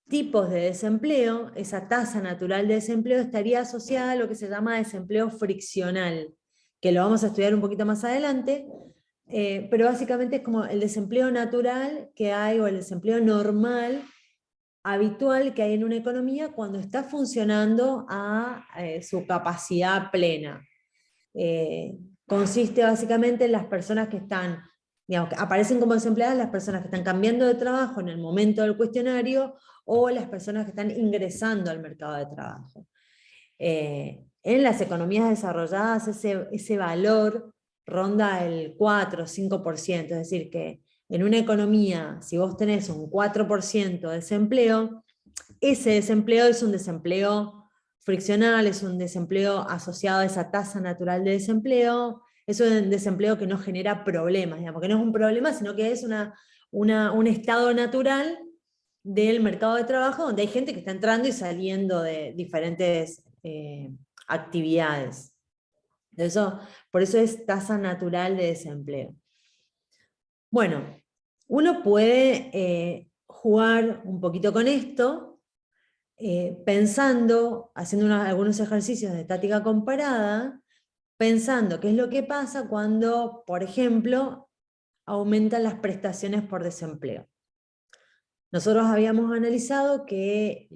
A: tipos de desempleo, esa tasa natural de desempleo estaría asociada a lo que se llama desempleo friccional, que lo vamos a estudiar un poquito más adelante, pero básicamente es como el desempleo natural que hay, o el desempleo normal, habitual que hay en una economía cuando está funcionando a su capacidad plena. Consiste básicamente en las personas que están, digamos, que aparecen como desempleadas, las personas que están cambiando de trabajo en el momento del cuestionario, o las personas que están ingresando al mercado de trabajo. En las economías desarrolladas ese valor ronda el 4 o 5%, es decir, que en una economía, si vos tenés un 4% de desempleo, ese desempleo es un desempleo friccional, es un desempleo asociado a esa tasa natural de desempleo, es un desempleo que no genera problemas, digamos, que no es un problema, sino que es un estado natural del mercado de trabajo donde hay gente que está entrando y saliendo de diferentes actividades. Por eso es tasa natural de desempleo. Bueno, uno puede jugar un poquito con esto, pensando, haciendo algunos ejercicios de estática comparada, pensando qué es lo que pasa cuando, por ejemplo, aumentan las prestaciones por desempleo. Nosotros habíamos analizado que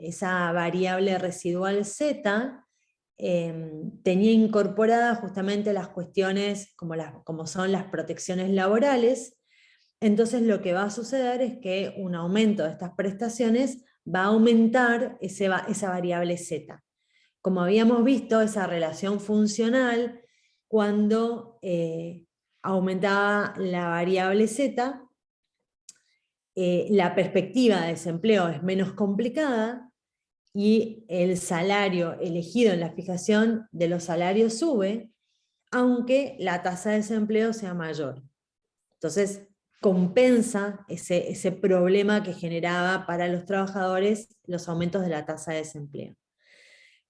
A: esa variable residual Z tenía incorporadas justamente las cuestiones como son las protecciones laborales. Entonces lo que va a suceder es que un aumento de estas prestaciones va a aumentar esa variable Z. Como habíamos visto, esa relación funcional, cuando aumentaba la variable Z, la perspectiva de desempleo es menos complicada y el salario elegido en la fijación de los salarios sube, aunque la tasa de desempleo sea mayor. Entonces, compensa ese problema que generaba para los trabajadores los aumentos de la tasa de desempleo.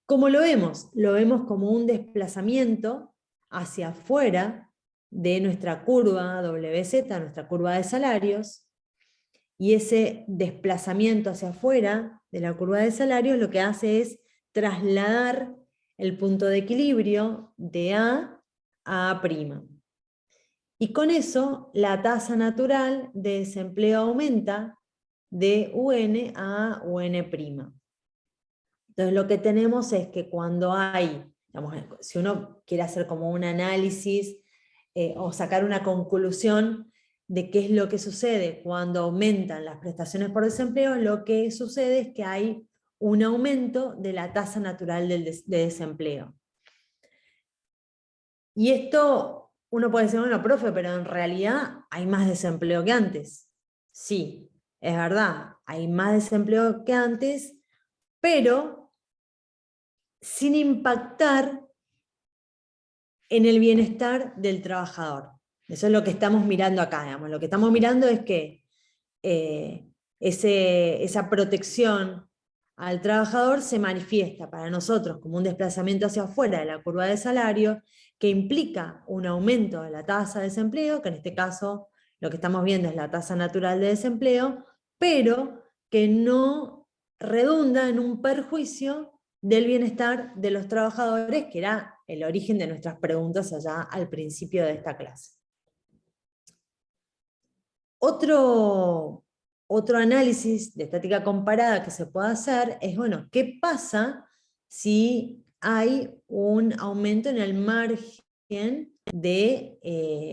A: ¿Cómo lo vemos? Lo vemos como un desplazamiento hacia afuera de nuestra curva WZ, nuestra curva de salarios, y ese desplazamiento hacia afuera de la curva de salarios lo que hace es trasladar el punto de equilibrio de A a A'. Y con eso la tasa natural de desempleo aumenta de UN a UN'. Entonces lo que tenemos es que cuando hay, digamos, si uno quiere hacer como un análisis o sacar una conclusión de qué es lo que sucede cuando aumentan las prestaciones por desempleo, lo que sucede es que hay un aumento de la tasa natural de desempleo. Y esto uno puede decir, bueno, profe, pero en realidad hay más desempleo que antes. Sí, es verdad, hay más desempleo que antes, pero sin impactar en el bienestar del trabajador. Eso es lo que estamos mirando acá, digamos. Lo que estamos mirando es que esa protección al trabajador se manifiesta para nosotros como un desplazamiento hacia afuera de la curva de salario, que implica un aumento de la tasa de desempleo, que en este caso lo que estamos viendo es la tasa natural de desempleo, pero que no redunda en un perjuicio del bienestar de los trabajadores, que era el origen de nuestras preguntas allá al principio de esta clase. Otro análisis de estática comparada que se puede hacer es, bueno, ¿qué pasa si hay un aumento en el margen de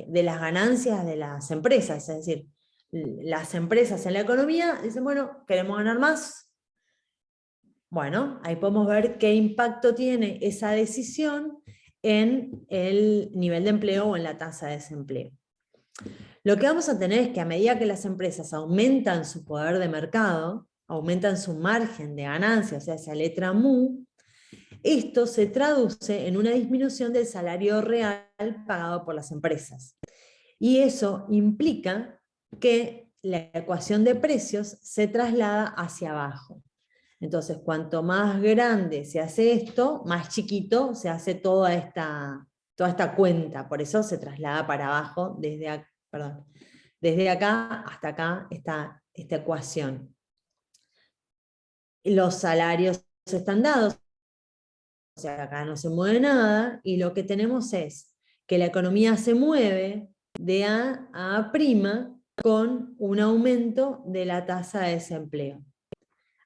A: las ganancias de las empresas? Es decir, las empresas en la economía dicen, bueno, queremos ganar más. Bueno, ahí podemos ver qué impacto tiene esa decisión en el nivel de empleo o en la tasa de desempleo. Lo que vamos a tener es que a medida que las empresas aumentan su poder de mercado, aumentan su margen de ganancia, o sea, esa letra mu, esto se traduce en una disminución del salario real pagado por las empresas. Y eso implica que la ecuación de precios se traslada hacia abajo. Entonces, cuanto más grande se hace esto, más chiquito se hace toda esta cuenta. Por eso se traslada para abajo desde acá hasta acá esta ecuación. Los salarios están dados, o sea, acá no se mueve nada, y lo que tenemos es que la economía se mueve de A a A' con un aumento de la tasa de desempleo.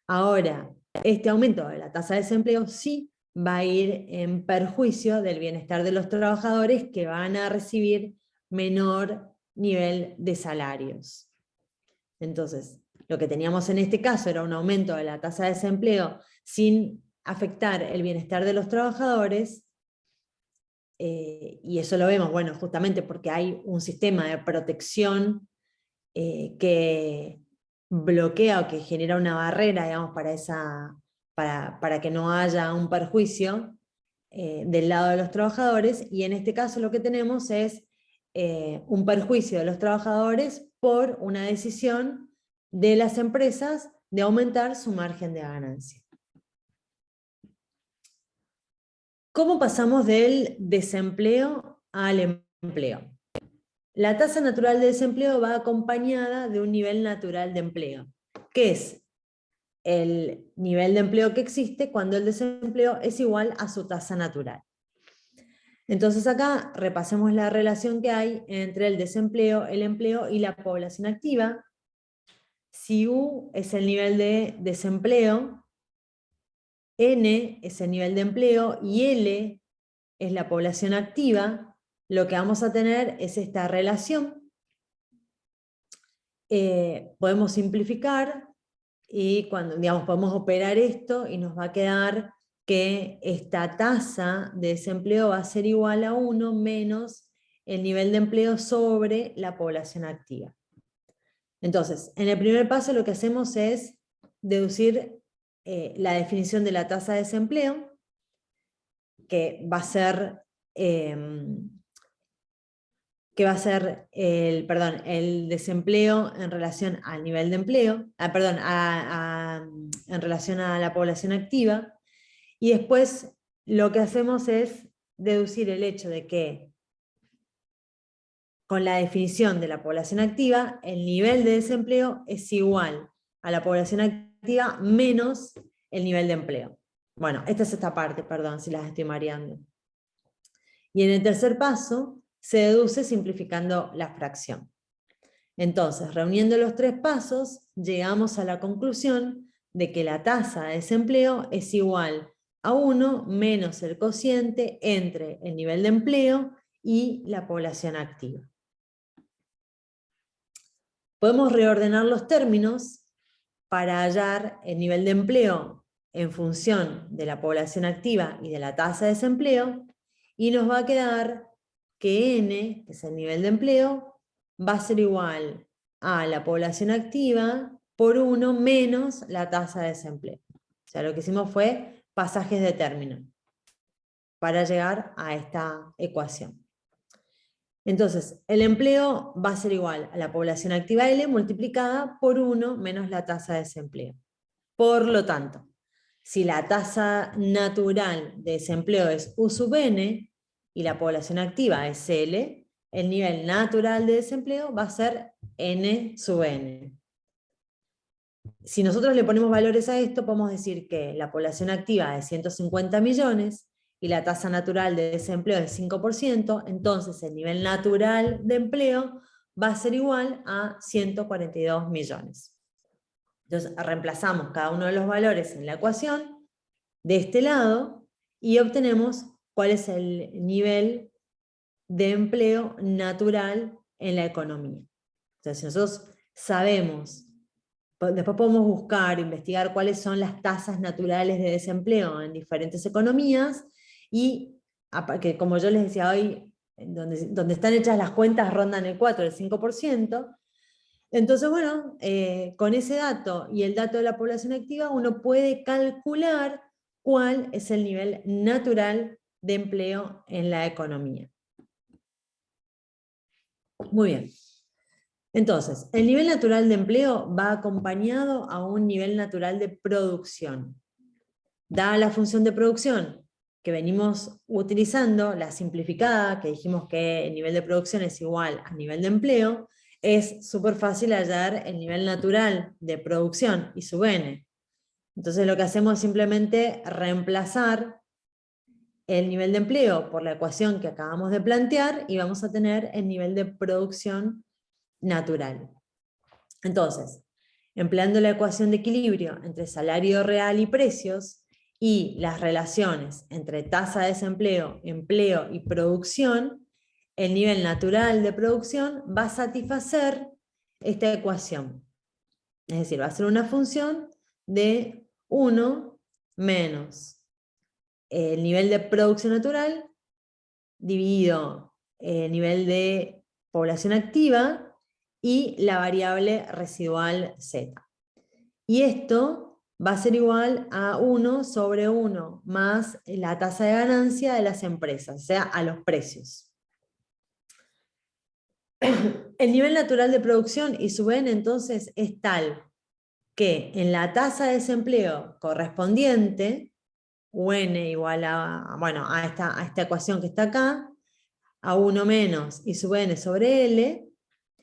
A: Ahora, este aumento de la tasa de desempleo sí va a ir en perjuicio del bienestar de los trabajadores, que van a recibir menor nivel de salarios. Entonces, lo que teníamos en este caso era un aumento de la tasa de desempleo sin afectar el bienestar de los trabajadores, y eso lo vemos, bueno, justamente porque hay un sistema de protección que bloquea o que genera una barrera, digamos, para que no haya un perjuicio del lado de los trabajadores, y en este caso lo que tenemos es un perjuicio de los trabajadores por una decisión de las empresas de aumentar su margen de ganancia. ¿Cómo pasamos del desempleo al empleo? La tasa natural de desempleo va acompañada de un nivel natural de empleo, que es el nivel de empleo que existe cuando el desempleo es igual a su tasa natural. Entonces acá repasemos la relación que hay entre el desempleo, el empleo y la población activa. Si U es el nivel de desempleo, N es el nivel de empleo y L es la población activa, lo que vamos a tener es esta relación. Podemos simplificar y podemos operar esto y nos va a quedar que esta tasa de desempleo va a ser igual a 1 menos el nivel de empleo sobre la población activa. Entonces, en el primer paso lo que hacemos es deducir la definición de la tasa de desempleo, que va a ser el desempleo en relación al nivel de empleo, en relación a la población activa, y después lo que hacemos es deducir el hecho de que con la definición de la población activa, el nivel de desempleo es igual a la población activa menos el nivel de empleo. Bueno, esta es esta parte, perdón si las estoy mareando. Y en el tercer paso, se deduce simplificando la fracción. Entonces, reuniendo los tres pasos, llegamos a la conclusión de que la tasa de desempleo es igual a 1 menos el cociente entre el nivel de empleo y la población activa. Podemos reordenar los términos para hallar el nivel de empleo en función de la población activa y de la tasa de desempleo, y nos va a quedar que N, que es el nivel de empleo, va a ser igual a la población activa por 1 menos la tasa de desempleo. O sea, lo que hicimos fue pasajes de término para llegar a esta ecuación. Entonces, el empleo va a ser igual a la población activa L multiplicada por 1 menos la tasa de desempleo. Por lo tanto, si la tasa natural de desempleo es U sub n y la población activa es L, el nivel natural de desempleo va a ser N sub n. Si nosotros le ponemos valores a esto, podemos decir que la población activa es 150 millones, y la tasa natural de desempleo es 5%, entonces el nivel natural de empleo va a ser igual a 142 millones. Entonces reemplazamos cada uno de los valores en la ecuación de este lado y obtenemos cuál es el nivel de empleo natural en la economía. Entonces, si nosotros sabemos, después podemos buscar, investigar cuáles son las tasas naturales de desempleo en diferentes economías, y que como yo les decía hoy, donde están hechas las cuentas rondan el 4, el 5%. Entonces, bueno, con ese dato y el dato de la población activa, uno puede calcular cuál es el nivel natural de empleo en la economía. Muy bien. Entonces, el nivel natural de empleo va acompañado a un nivel natural de producción. Dada la función de producción que venimos utilizando, la simplificada, que dijimos que el nivel de producción es igual al nivel de empleo, es súper fácil hallar el nivel natural de producción y sub n. Entonces lo que hacemos es simplemente reemplazar el nivel de empleo por la ecuación que acabamos de plantear y vamos a tener el nivel de producción natural. Entonces, empleando la ecuación de equilibrio entre salario real y precios y las relaciones entre tasa de desempleo, empleo y producción, el nivel natural de producción va a satisfacer esta ecuación. Es decir, va a ser una función de 1 menos el nivel de producción natural dividido el nivel de población activa, y la variable residual Z. Y esto va a ser igual a 1 sobre 1 más la tasa de ganancia de las empresas, o sea, a los precios. El nivel natural de producción y su n entonces es tal que en la tasa de desempleo correspondiente, UN igual a, bueno, a esta ecuación que está acá, a 1 menos y sub n sobre L,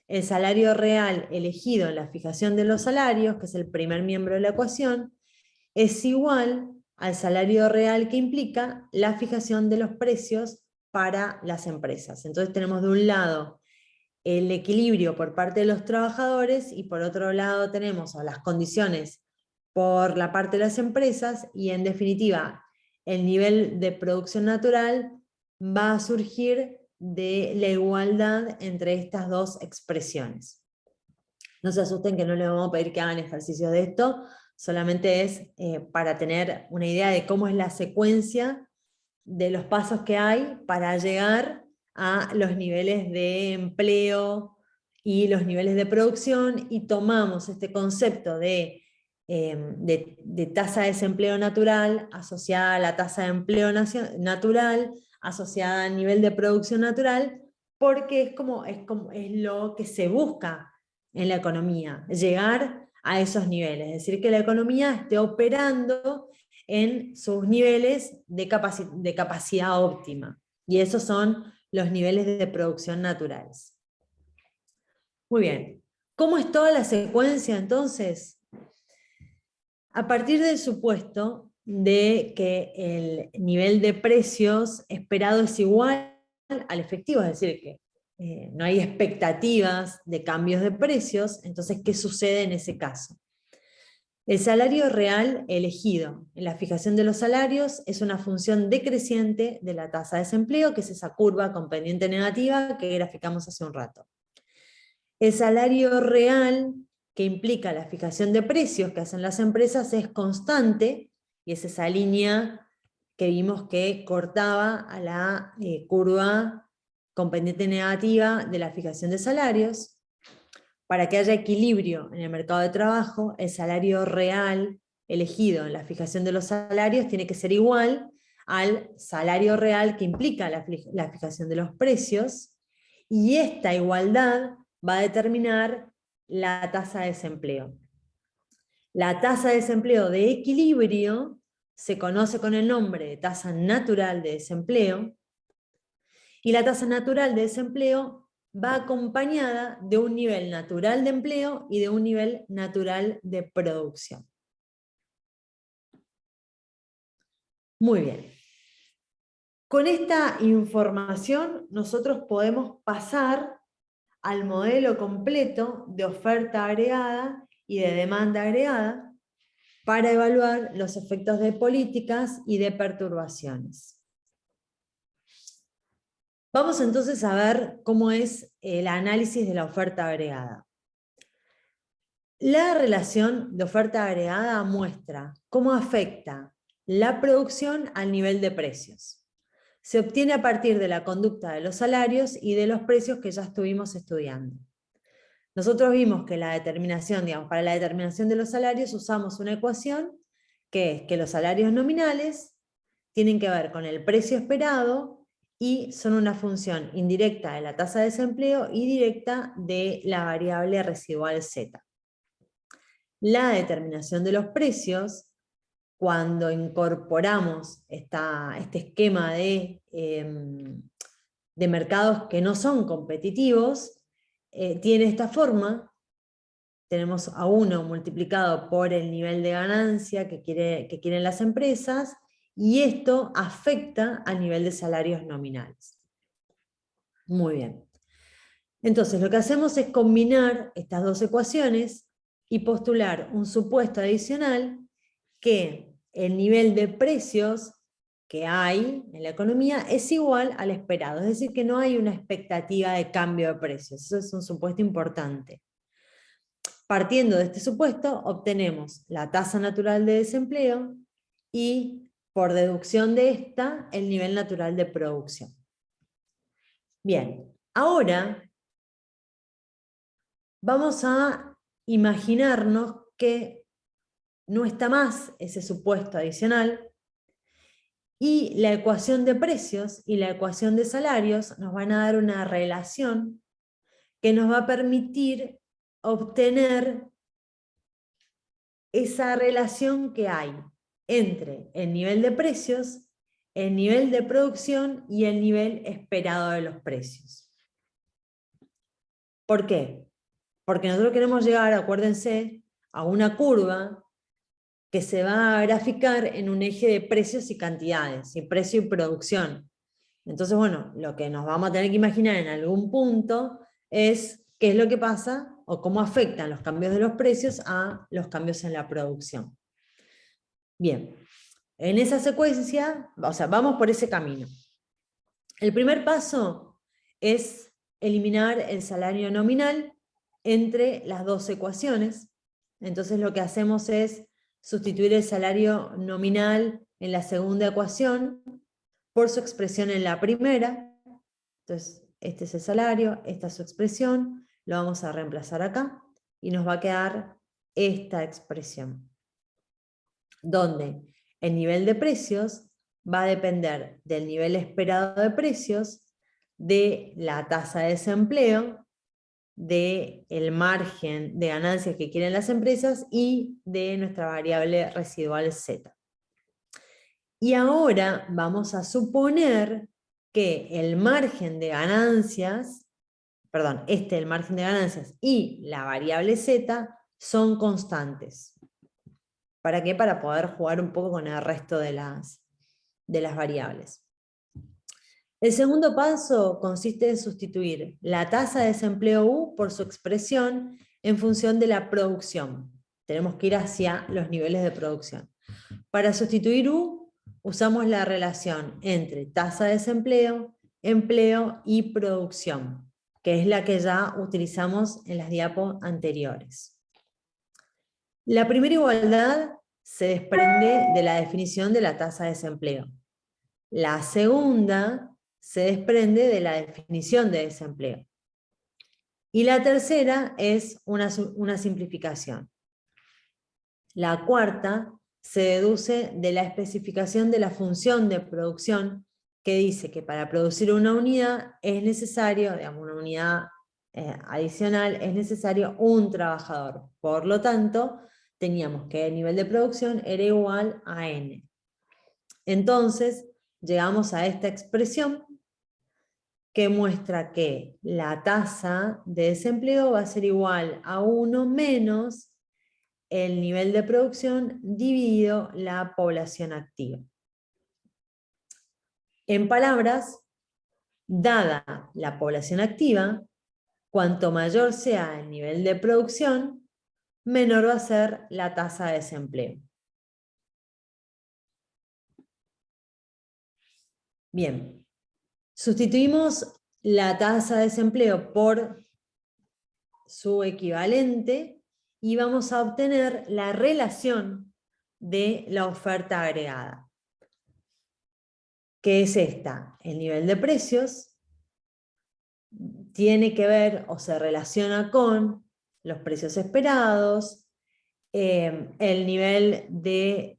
A: el salario real elegido en la fijación de los salarios, que es el primer miembro de la ecuación, es igual al salario real que implica la fijación de los precios para las empresas. Entonces tenemos de un lado el equilibrio por parte de los trabajadores y por otro lado tenemos las condiciones por la parte de las empresas y en definitiva el nivel de producción natural va a surgir de la igualdad entre estas dos expresiones. No se asusten que no les vamos a pedir que hagan ejercicios de esto, solamente es para tener una idea de cómo es la secuencia de los pasos que hay para llegar a los niveles de empleo y los niveles de producción, y tomamos este concepto de tasa de desempleo natural asociada a la tasa de empleo natural, asociada al nivel de producción natural, porque es lo que se busca en la economía, llegar a esos niveles, es decir, que la economía esté operando en sus niveles de capacidad óptima. Y esos son los niveles de producción naturales. Muy bien. ¿Cómo es toda la secuencia entonces? A partir del supuesto de que el nivel de precios esperado es igual al efectivo, es decir, que no hay expectativas de cambios de precios, entonces, ¿qué sucede en ese caso? El salario real elegido en la fijación de los salarios es una función decreciente de la tasa de desempleo, que es esa curva con pendiente negativa que graficamos hace un rato. El salario real que implica la fijación de precios que hacen las empresas es constante, y es esa línea que vimos que cortaba a la curva con pendiente negativa de la fijación de salarios. Para que haya equilibrio en el mercado de trabajo, el salario real elegido en la fijación de los salarios tiene que ser igual al salario real que implica la fijación de los precios, y esta igualdad va a determinar la tasa de desempleo. La tasa de desempleo de equilibrio se conoce con el nombre de tasa natural de desempleo, y la tasa natural de desempleo va acompañada de un nivel natural de empleo y de un nivel natural de producción. Muy bien. Con esta información nosotros podemos pasar al modelo completo de oferta agregada y de demanda agregada para evaluar los efectos de políticas y de perturbaciones. Vamos entonces a ver cómo es el análisis de la oferta agregada. La relación de oferta agregada muestra cómo afecta la producción al nivel de precios. Se obtiene a partir de la conducta de los salarios y de los precios que ya estuvimos estudiando. Nosotros vimos que la determinación, para la determinación de los salarios usamos una ecuación que es que los salarios nominales tienen que ver con el precio esperado y son una función indirecta de la tasa de desempleo y directa de la variable residual Z. La determinación de los precios, cuando incorporamos este esquema de mercados que no son competitivos, tiene esta forma. Tenemos a 1 multiplicado por el nivel de ganancia que quieren las empresas, y esto afecta al nivel de salarios nominales. Muy bien. Entonces lo que hacemos es combinar estas dos ecuaciones y postular un supuesto adicional que el nivel de precios que hay en la economía es igual al esperado, es decir, que no hay una expectativa de cambio de precios. Eso es un supuesto importante. Partiendo de este supuesto, obtenemos la tasa natural de desempleo y, por deducción de esta, el nivel natural de producción. Bien, ahora vamos a imaginarnos que no está más ese supuesto adicional y la ecuación de precios y la ecuación de salarios nos van a dar una relación que nos va a permitir obtener esa relación que hay entre el nivel de precios, el nivel de producción y el nivel esperado de los precios. ¿Por qué? Porque nosotros queremos llegar, acuérdense, a una curva que se va a graficar en un eje de precios y cantidades, y precio y producción. Entonces, bueno, lo que nos vamos a tener que imaginar en algún punto es qué es lo que pasa o cómo afectan los cambios de los precios a los cambios en la producción. Bien, en esa secuencia, o sea, vamos por ese camino. El primer paso es eliminar el salario nominal entre las dos ecuaciones. Entonces lo que hacemos es sustituir el salario nominal en la segunda ecuación por su expresión en la primera. Entonces, este es el salario, esta es su expresión, lo vamos a reemplazar acá y nos va a quedar esta expresión, donde el nivel de precios va a depender del nivel esperado de precios, de la tasa de desempleo, del margen de ganancias que quieren las empresas y de nuestra variable residual Z. Y ahora vamos a suponer que el margen de ganancias, perdón, el margen de ganancias y la variable Z son constantes. ¿Para qué? Para poder jugar un poco con el resto de las variables. El segundo paso consiste en sustituir la tasa de desempleo U por su expresión en función de la producción. Tenemos que ir hacia los niveles de producción. Para sustituir U, usamos la relación entre tasa de desempleo, empleo y producción, que es la que ya utilizamos en las diapos anteriores. La primera igualdad se desprende de la definición de la tasa de desempleo. La segunda se desprende de la definición de desempleo. Y la tercera es una simplificación. La cuarta se deduce de la especificación de la función de producción, que dice que para producir una unidad es necesario, digamos, una unidad adicional, es necesario un trabajador. Por lo tanto, teníamos que el nivel de producción era igual a n. Entonces, llegamos a esta expresión que muestra que la tasa de desempleo va a ser igual a 1 menos el nivel de producción dividido la población activa. En palabras, dada la población activa, cuanto mayor sea el nivel de producción, menor va a ser la tasa de desempleo. Bien, sustituimos la tasa de desempleo por su equivalente y vamos a obtener la relación de la oferta agregada, que es esta. El nivel de precios tiene que ver o se relaciona con los precios esperados, el nivel de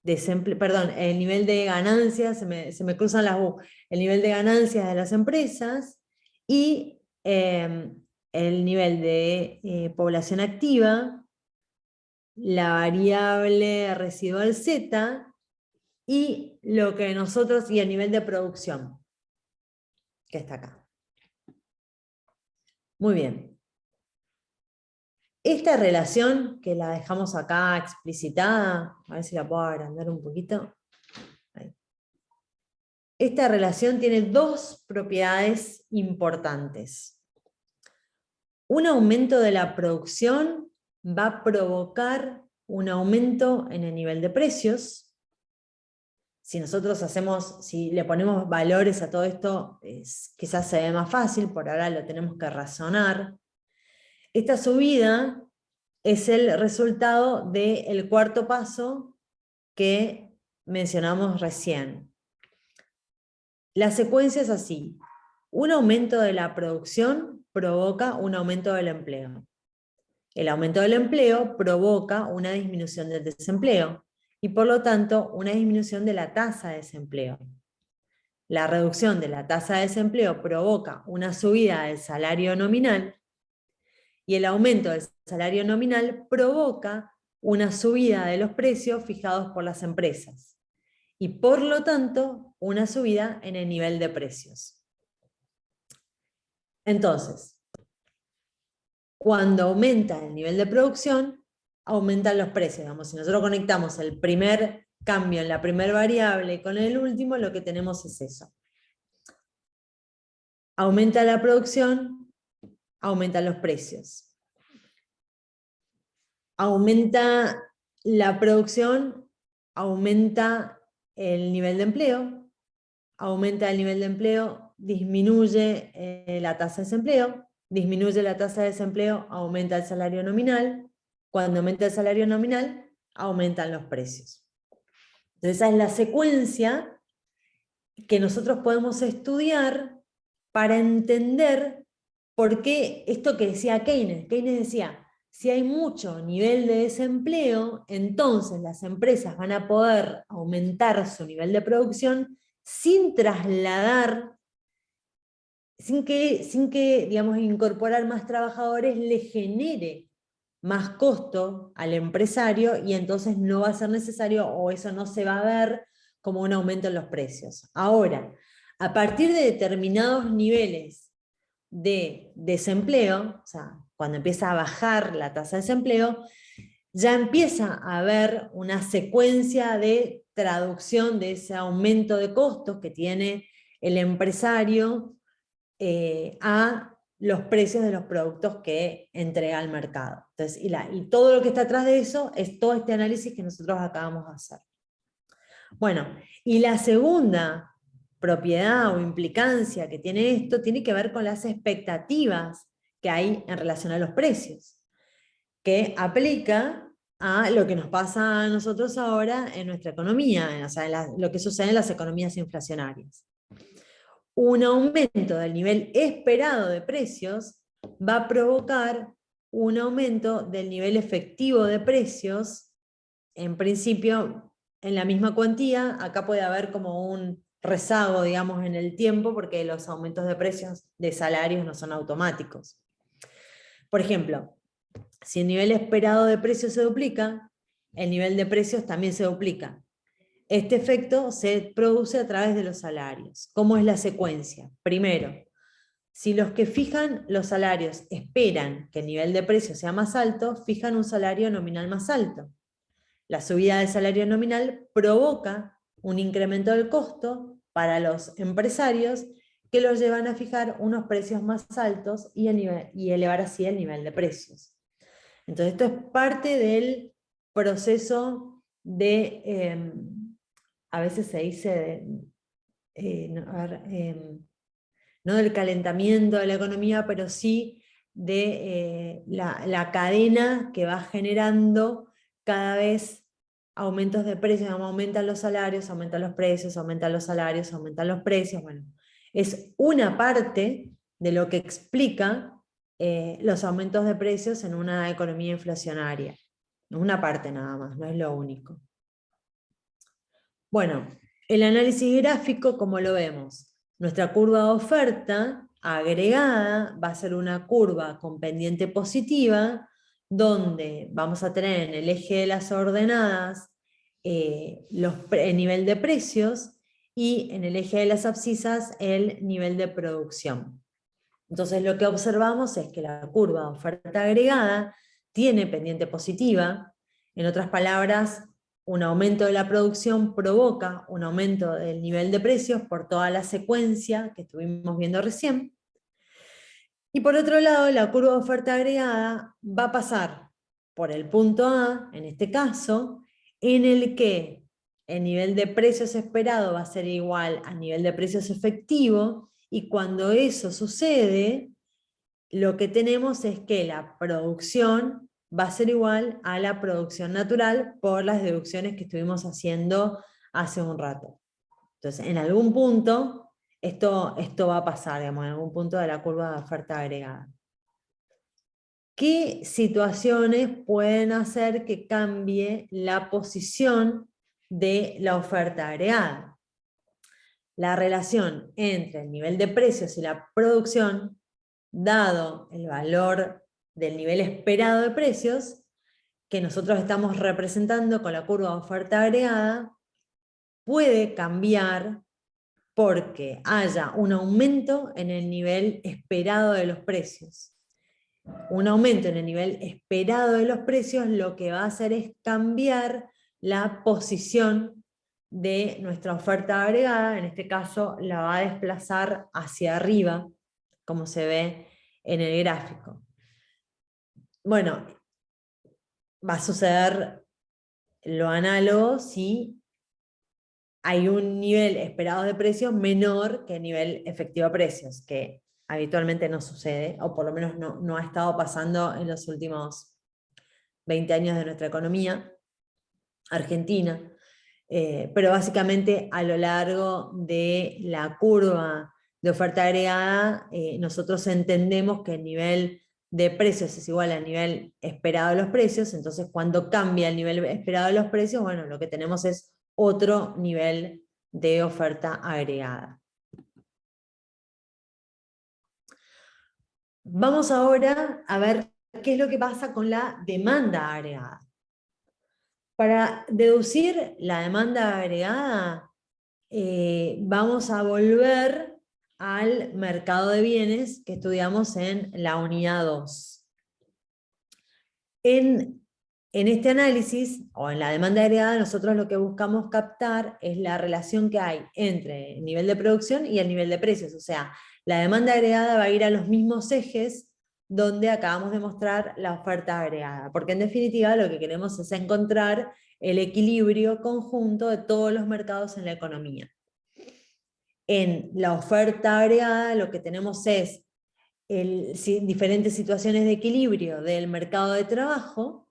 A: el nivel de ganancias, se me cruzan las U, el nivel de ganancias de las empresas y el nivel de población activa, la variable residual Z y lo que nosotros, y el nivel de producción, que está acá. Muy bien. Esta relación, que la dejamos acá explicitada, a ver si la puedo agrandar un poquito. Ahí. Esta relación tiene dos propiedades importantes. Un aumento de la producción va a provocar un aumento en el nivel de precios. Si nosotros si le ponemos valores a todo esto, quizás se ve más fácil, por ahora lo tenemos que razonar. Esta subida es el resultado del cuarto paso que mencionamos recién. La secuencia es así. Un aumento de la producción provoca un aumento del empleo. El aumento del empleo provoca una disminución del desempleo y por lo tanto una disminución de la tasa de desempleo. La reducción de la tasa de desempleo provoca una subida del salario nominal y el aumento del salario nominal provoca una subida de los precios fijados por las empresas y por lo tanto una subida en el nivel de precios. Entonces, cuando aumenta el nivel de producción, aumentan los precios. Digamos, si nosotros conectamos el primer cambio en la primera variable con el último, lo que tenemos es eso. Aumenta la producción, aumentan los precios. Aumenta la producción, aumenta el nivel de empleo. Aumenta el nivel de empleo, disminuye la tasa de desempleo. Disminuye la tasa de desempleo, aumenta el salario nominal. Cuando aumenta el salario nominal, aumentan los precios. Entonces esa es la secuencia que nosotros podemos estudiar para entender por qué esto que decía Keynes. Keynes decía, si hay mucho nivel de desempleo, entonces las empresas van a poder aumentar su nivel de producción sin trasladar, sin que digamos, incorporar más trabajadores le genere más costo al empresario y entonces no va a ser necesario o eso no se va a ver como un aumento en los precios. Ahora, a partir de determinados niveles de desempleo, o sea, cuando empieza a bajar la tasa de desempleo, ya empieza a haber una secuencia de traducción de ese aumento de costos que tiene el empresario a los precios de los productos que entrega al mercado. Entonces, y todo lo que está atrás de eso es todo este análisis que nosotros acabamos de hacer. Bueno, y la segunda propiedad o implicancia que tiene esto tiene que ver con las expectativas que hay en relación a los precios, que aplica a lo que nos pasa a nosotros ahora en nuestra economía, o sea, lo que sucede en las economías inflacionarias. Un aumento del nivel esperado de precios va a provocar un aumento del nivel efectivo de precios, en principio en la misma cuantía. Acá puede haber como un rezago, digamos, en el tiempo, porque los aumentos de precios de salarios no son automáticos. Por ejemplo, si el nivel esperado de precios se duplica, el nivel de precios también se duplica. Este efecto se produce a través de los salarios. ¿Cómo es la secuencia? Primero, si los que fijan los salarios esperan que el nivel de precios sea más alto, fijan un salario nominal más alto. La subida del salario nominal provoca un incremento del costo para los empresarios que los llevan a fijar unos precios más altos y elevar así el nivel de precios. Entonces esto es parte del proceso de, a veces se dice, no del calentamiento de la economía, pero sí de la cadena que va generando cada vez aumentos de precios. Aumentan los salarios, aumentan los precios, aumentan los salarios, aumentan los precios. Bueno, es una parte de lo que explica los aumentos de precios en una economía inflacionaria. Una parte nada más, no es lo único. Bueno, el análisis gráfico, ¿cómo lo vemos? Nuestra curva de oferta agregada va a ser una curva con pendiente positiva, donde vamos a tener en el eje de las ordenadas el nivel de precios y en el eje de las abscisas el nivel de producción. Entonces lo que observamos es que la curva de oferta agregada tiene pendiente positiva. En otras palabras, un aumento de la producción provoca un aumento del nivel de precios por toda la secuencia que estuvimos viendo recién. Y por otro lado, la curva de oferta agregada va a pasar por el punto A, en este caso, en el que el nivel de precios esperado va a ser igual al nivel de precios efectivo, y cuando eso sucede, lo que tenemos es que la producción va a ser igual a la producción natural por las deducciones que estuvimos haciendo hace un rato. Entonces, en algún punto, esto va a pasar, digamos, en algún punto de la curva de oferta agregada. ¿qué situaciones pueden hacer que cambie la posición de la oferta agregada? La relación entre el nivel de precios y la producción, dado el valor del nivel esperado de precios, que nosotros estamos representando con la curva de oferta agregada, puede cambiar porque haya un aumento en el nivel esperado de los precios. Un aumento en el nivel esperado de los precios lo que va a hacer es cambiar la posición de nuestra oferta agregada, en este caso la va a desplazar hacia arriba, como se ve en el gráfico. Bueno, va a suceder lo análogo si hay un nivel esperado de precios menor que el nivel efectivo de precios, que habitualmente no sucede, o por lo menos no ha estado pasando en los últimos 20 años de nuestra economía argentina, pero básicamente a lo largo de la curva de oferta agregada, nosotros entendemos que el nivel de precios es igual al nivel esperado de los precios, entonces cuando cambia el nivel esperado de los precios, bueno, lo que tenemos es otro nivel de oferta agregada. Vamos ahora a ver qué es lo que pasa con la demanda agregada. Para deducir la demanda agregada, vamos a volver al mercado de bienes que estudiamos en la unidad 2. En este análisis, o en la demanda agregada, nosotros lo que buscamos captar es la relación que hay entre el nivel de producción y el nivel de precios. O sea, la demanda agregada va a ir a los mismos ejes donde acabamos de mostrar la oferta agregada, porque en definitiva lo que queremos es encontrar el equilibrio conjunto de todos los mercados en la economía. En la oferta agregada lo que tenemos es diferentes situaciones de equilibrio del mercado de trabajo,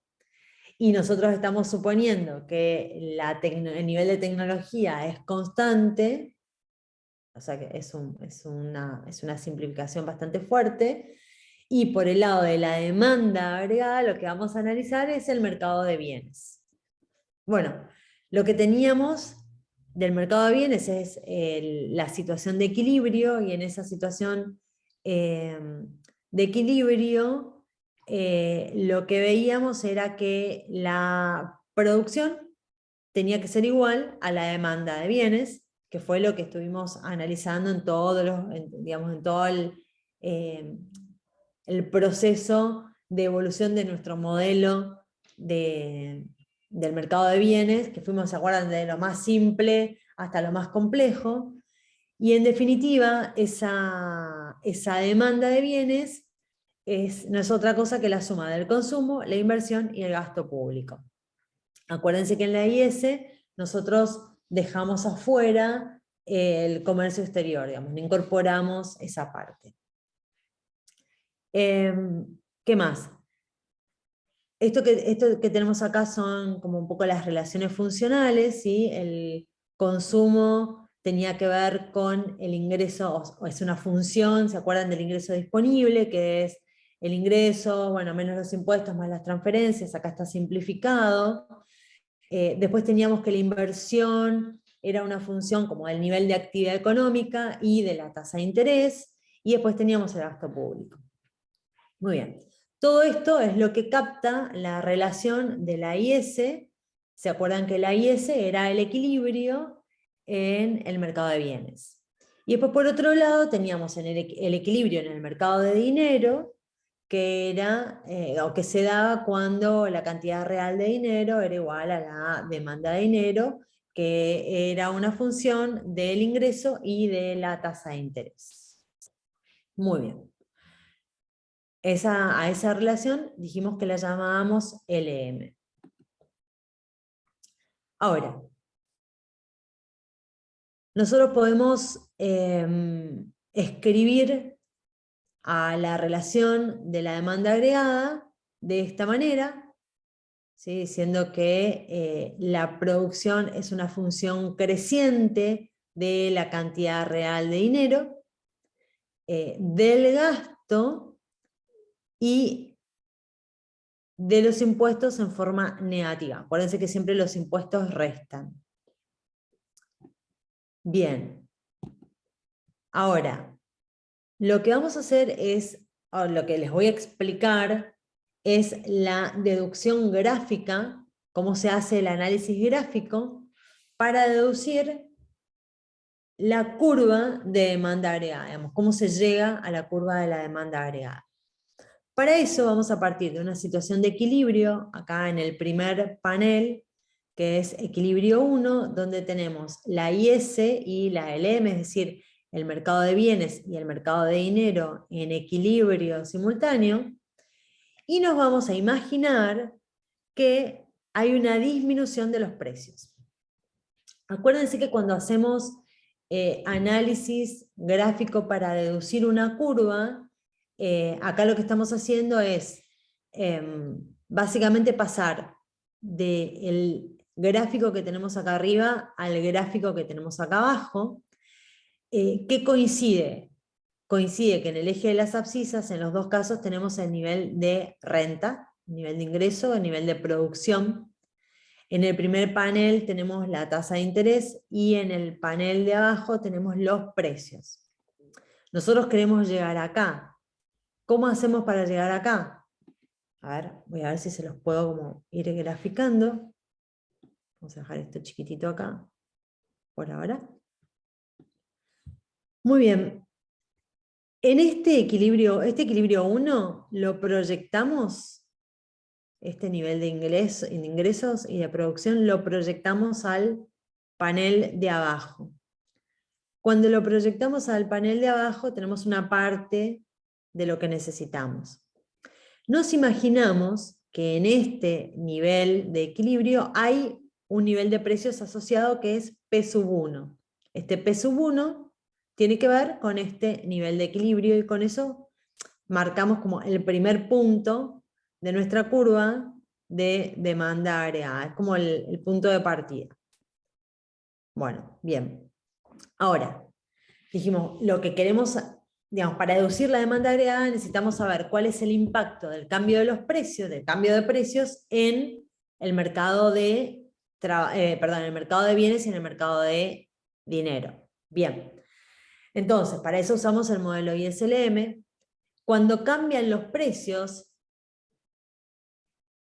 A: y nosotros estamos suponiendo que el nivel de tecnología es constante, o sea que es una simplificación bastante fuerte, y por el lado de la demanda agregada lo que vamos a analizar es el mercado de bienes. Bueno, lo que teníamos del mercado de bienes es la situación de equilibrio, y en esa situación de equilibrio lo que veíamos era que la producción tenía que ser igual a la demanda de bienes, que fue lo que estuvimos analizando en todo el proceso de evolución de nuestro modelo del mercado de bienes, que fuimos, ¿se acuerdan?, de lo más simple hasta lo más complejo. Y en definitiva, esa demanda de bienes no es otra cosa que la suma del consumo, la inversión y el gasto público. Acuérdense que en la IS nosotros dejamos afuera el comercio exterior, digamos, no incorporamos esa parte. ¿Qué más? Esto que tenemos acá son como un poco las relaciones funcionales, ¿sí? El consumo tenía que ver con el ingreso, o es una función, ¿se acuerdan del ingreso disponible? Que es el ingreso, bueno, menos los impuestos, más las transferencias, acá está simplificado. Después teníamos que la inversión era una función como del nivel de actividad económica y de la tasa de interés, y después teníamos el gasto público. Muy bien. Todo esto es lo que capta la relación de la IS. ¿Se acuerdan que la IS era el equilibrio en el mercado de bienes? Y después, por otro lado, teníamos el equilibrio en el mercado de dinero, que era, o que se daba cuando la cantidad real de dinero era igual a la demanda de dinero, que era una función del ingreso y de la tasa de interés. Muy bien. A esa relación dijimos que la llamábamos LM. Ahora, nosotros podemos escribir a la relación de la demanda agregada de esta manera, ¿sí? Diciendo que la producción es una función creciente de la cantidad real de dinero, del gasto, y de los impuestos en forma negativa. Acuérdense que siempre los impuestos restan. Bien. Ahora, lo que vamos a hacer es, o lo que les voy a explicar, es la deducción gráfica, cómo se hace el análisis gráfico, para deducir la curva de demanda agregada, digamos, cómo se llega a la curva de la demanda agregada. Para eso vamos a partir de una situación de equilibrio, acá en el primer panel, que es equilibrio 1, donde tenemos la IS y la LM, es decir, el mercado de bienes y el mercado de dinero en equilibrio simultáneo, y nos vamos a imaginar que hay una disminución de los precios. Acuérdense que cuando hacemos análisis gráfico para deducir una curva, acá lo que estamos haciendo es básicamente pasar del gráfico que tenemos acá arriba al gráfico que tenemos acá abajo. ¿Qué coincide? Coincide que en el eje de las abscisas, en los dos casos, tenemos el nivel de renta, el nivel de ingreso, el nivel de producción. En el primer panel tenemos la tasa de interés y en el panel de abajo tenemos los precios. Nosotros queremos llegar acá. ¿Cómo hacemos para llegar acá? A ver, voy a ver si se los puedo como ir graficando. Vamos a dejar esto chiquitito acá, por ahora. Muy bien. En este equilibrio 1 lo proyectamos, este nivel de ingresos y de producción lo proyectamos al panel de abajo. Cuando lo proyectamos al panel de abajo tenemos una parte de lo que necesitamos. Nos imaginamos que en este nivel de equilibrio hay un nivel de precios asociado que es P1. Este P1 tiene que ver con este nivel de equilibrio y con eso marcamos como el primer punto de nuestra curva de demanda agregada. Es como el punto de partida. Bueno, bien. Ahora, dijimos, lo que queremos, digamos, para deducir la demanda agregada necesitamos saber cuál es el impacto del cambio de los precios, del cambio de precios en el mercado de, el mercado de bienes y en el mercado de dinero. Bien. Entonces, para eso usamos el modelo ISLM. Cuando cambian los precios,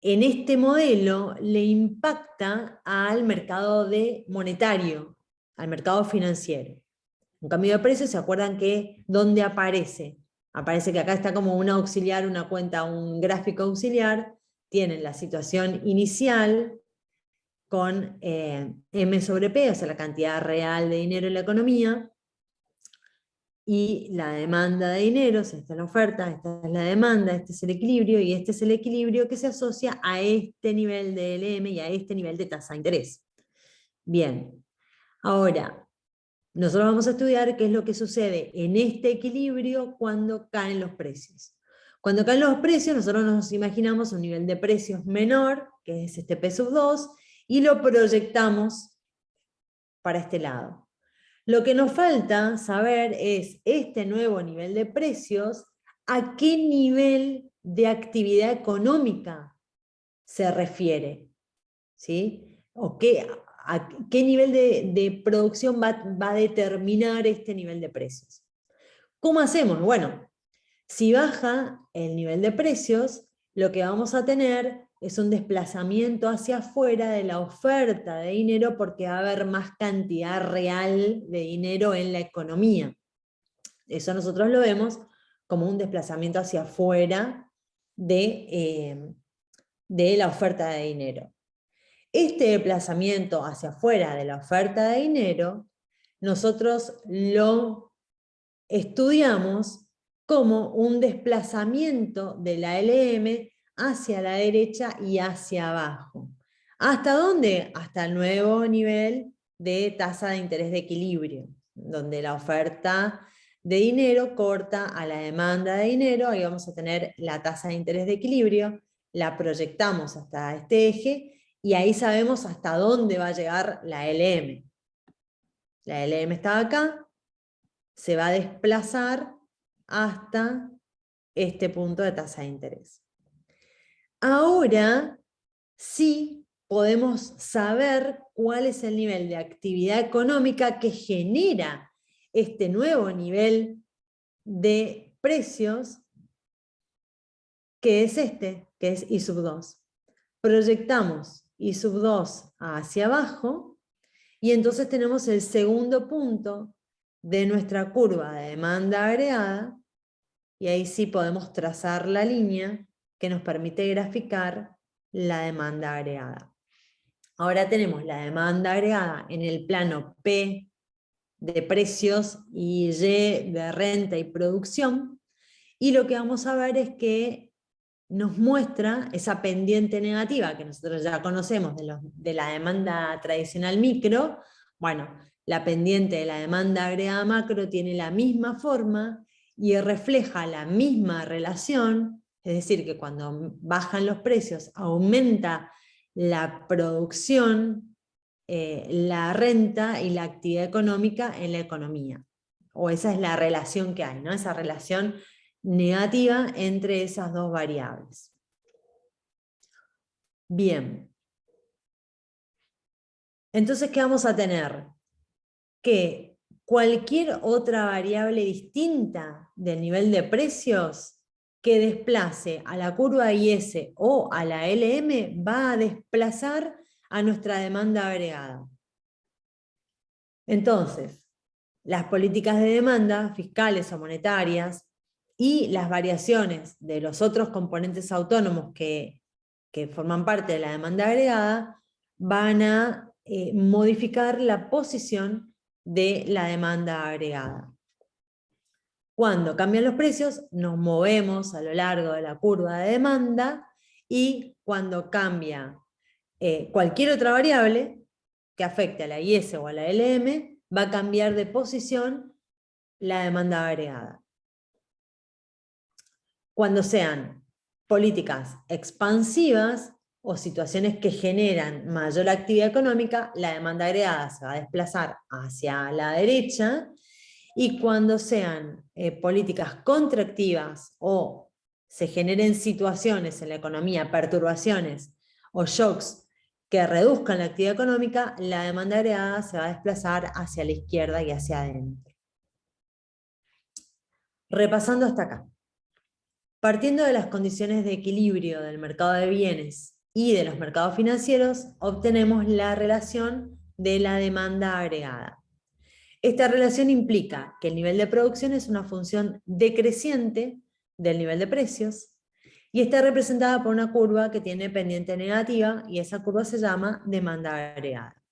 A: en este modelo le impacta al mercado monetario, al mercado financiero. Un cambio de precios, ¿se acuerdan que dónde aparece? Aparece que acá está como un auxiliar, una cuenta, un gráfico auxiliar. Tienen la situación inicial con M sobre P, o sea, la cantidad real de dinero en la economía, y la demanda de dinero, o sea, esta es la oferta, esta es la demanda, este es el equilibrio, y este es el equilibrio que se asocia a este nivel de LM y a este nivel de tasa de interés. Bien, ahora, nosotros vamos a estudiar qué es lo que sucede en este equilibrio cuando caen los precios. Cuando caen los precios, nosotros nos imaginamos un nivel de precios menor, que es este P2, y lo proyectamos para este lado. Lo que nos falta saber es este nuevo nivel de precios, a qué nivel de actividad económica se refiere, ¿sí? O a qué nivel de producción va a determinar este nivel de precios. ¿Cómo hacemos? Bueno, si baja el nivel de precios, lo que vamos a tener es un desplazamiento hacia afuera de la oferta de dinero porque va a haber más cantidad real de dinero en la economía. Eso nosotros lo vemos como un desplazamiento hacia afuera de la oferta de dinero. Este desplazamiento hacia afuera de la oferta de dinero, nosotros lo estudiamos como un desplazamiento de la LM hacia la derecha y hacia abajo. ¿Hasta dónde? Hasta el nuevo nivel de tasa de interés de equilibrio, donde la oferta de dinero corta a la demanda de dinero. Ahí vamos a tener la tasa de interés de equilibrio, la proyectamos hasta este eje y ahí sabemos hasta dónde va a llegar la LM. La LM está acá, se va a desplazar hasta este punto de tasa de interés. Ahora sí podemos saber cuál es el nivel de actividad económica que genera este nuevo nivel de precios, que es este, que es I sub 2. Proyectamos I sub 2 hacia abajo, y entonces tenemos el segundo punto de nuestra curva de demanda agregada, y ahí sí podemos trazar la línea que nos permite graficar la demanda agregada. Ahora tenemos la demanda agregada en el plano P de precios y Y de renta y producción, y lo que vamos a ver es que nos muestra esa pendiente negativa que nosotros ya conocemos de la demanda tradicional micro. Bueno, la pendiente de la demanda agregada macro tiene la misma forma y refleja la misma relación, es decir, que cuando bajan los precios aumenta la producción, la renta y la actividad económica en la economía. O esa es la relación que hay, ¿no? Esa relación negativa entre esas dos variables. Bien. Entonces, ¿qué vamos a tener? Que cualquier otra variable distinta del nivel de precios que desplace a la curva IS o a la LM va a desplazar a nuestra demanda agregada. Entonces, las políticas de demanda, fiscales o monetarias, y las variaciones de los otros componentes autónomos que forman parte de la demanda agregada, van a modificar la posición de la demanda agregada. Cuando cambian los precios, nos movemos a lo largo de la curva de demanda, y cuando cambia cualquier otra variable que afecte a la IS o a la LM, va a cambiar de posición la demanda agregada. Cuando sean políticas expansivas o situaciones que generan mayor actividad económica, la demanda agregada se va a desplazar hacia la derecha, y cuando sean políticas contractivas o se generen situaciones en la economía, perturbaciones o shocks que reduzcan la actividad económica, la demanda agregada se va a desplazar hacia la izquierda y hacia adentro. Repasando hasta acá. Partiendo de las condiciones de equilibrio del mercado de bienes y de los mercados financieros, obtenemos la relación de la demanda agregada. Esta relación implica que el nivel de producción es una función decreciente del nivel de precios, y está representada por una curva que tiene pendiente negativa, y esa curva se llama demanda agregada.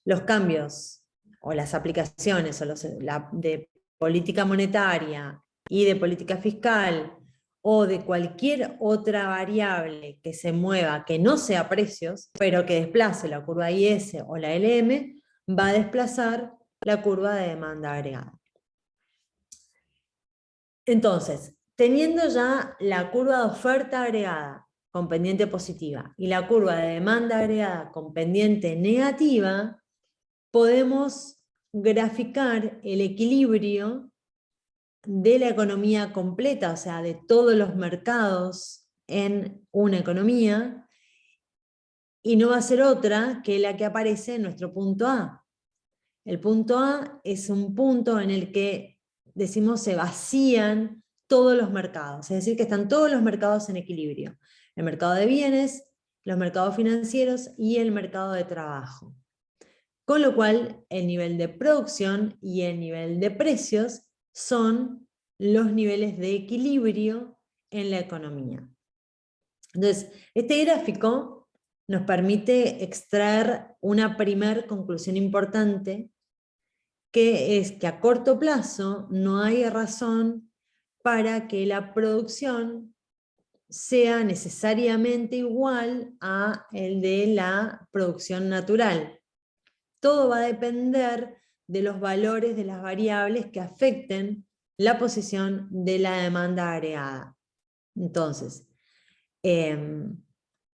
A: Los cambios o las aplicaciones de política monetaria y de política fiscal, o de cualquier otra variable que se mueva que no sea precios, pero que desplace la curva IS o la LM, va a desplazar la curva de demanda agregada. Entonces, teniendo ya la curva de oferta agregada con pendiente positiva y la curva de demanda agregada con pendiente negativa, podemos graficar el equilibrio de la economía completa, o sea, de todos los mercados en una economía, y no va a ser otra que la que aparece en nuestro punto A. El punto A es un punto en el que, decimos, se vacían todos los mercados, es decir, que están todos los mercados en equilibrio. El mercado de bienes, los mercados financieros y el mercado de trabajo. Con lo cual, el nivel de producción y el nivel de precios son los niveles de equilibrio en la economía. Entonces, este gráfico nos permite extraer una primer conclusión importante, que es que a corto plazo no hay razón para que la producción sea necesariamente igual a el de la producción natural. Todo va a depender de los valores de las variables que afecten la posición de la demanda agregada. Entonces,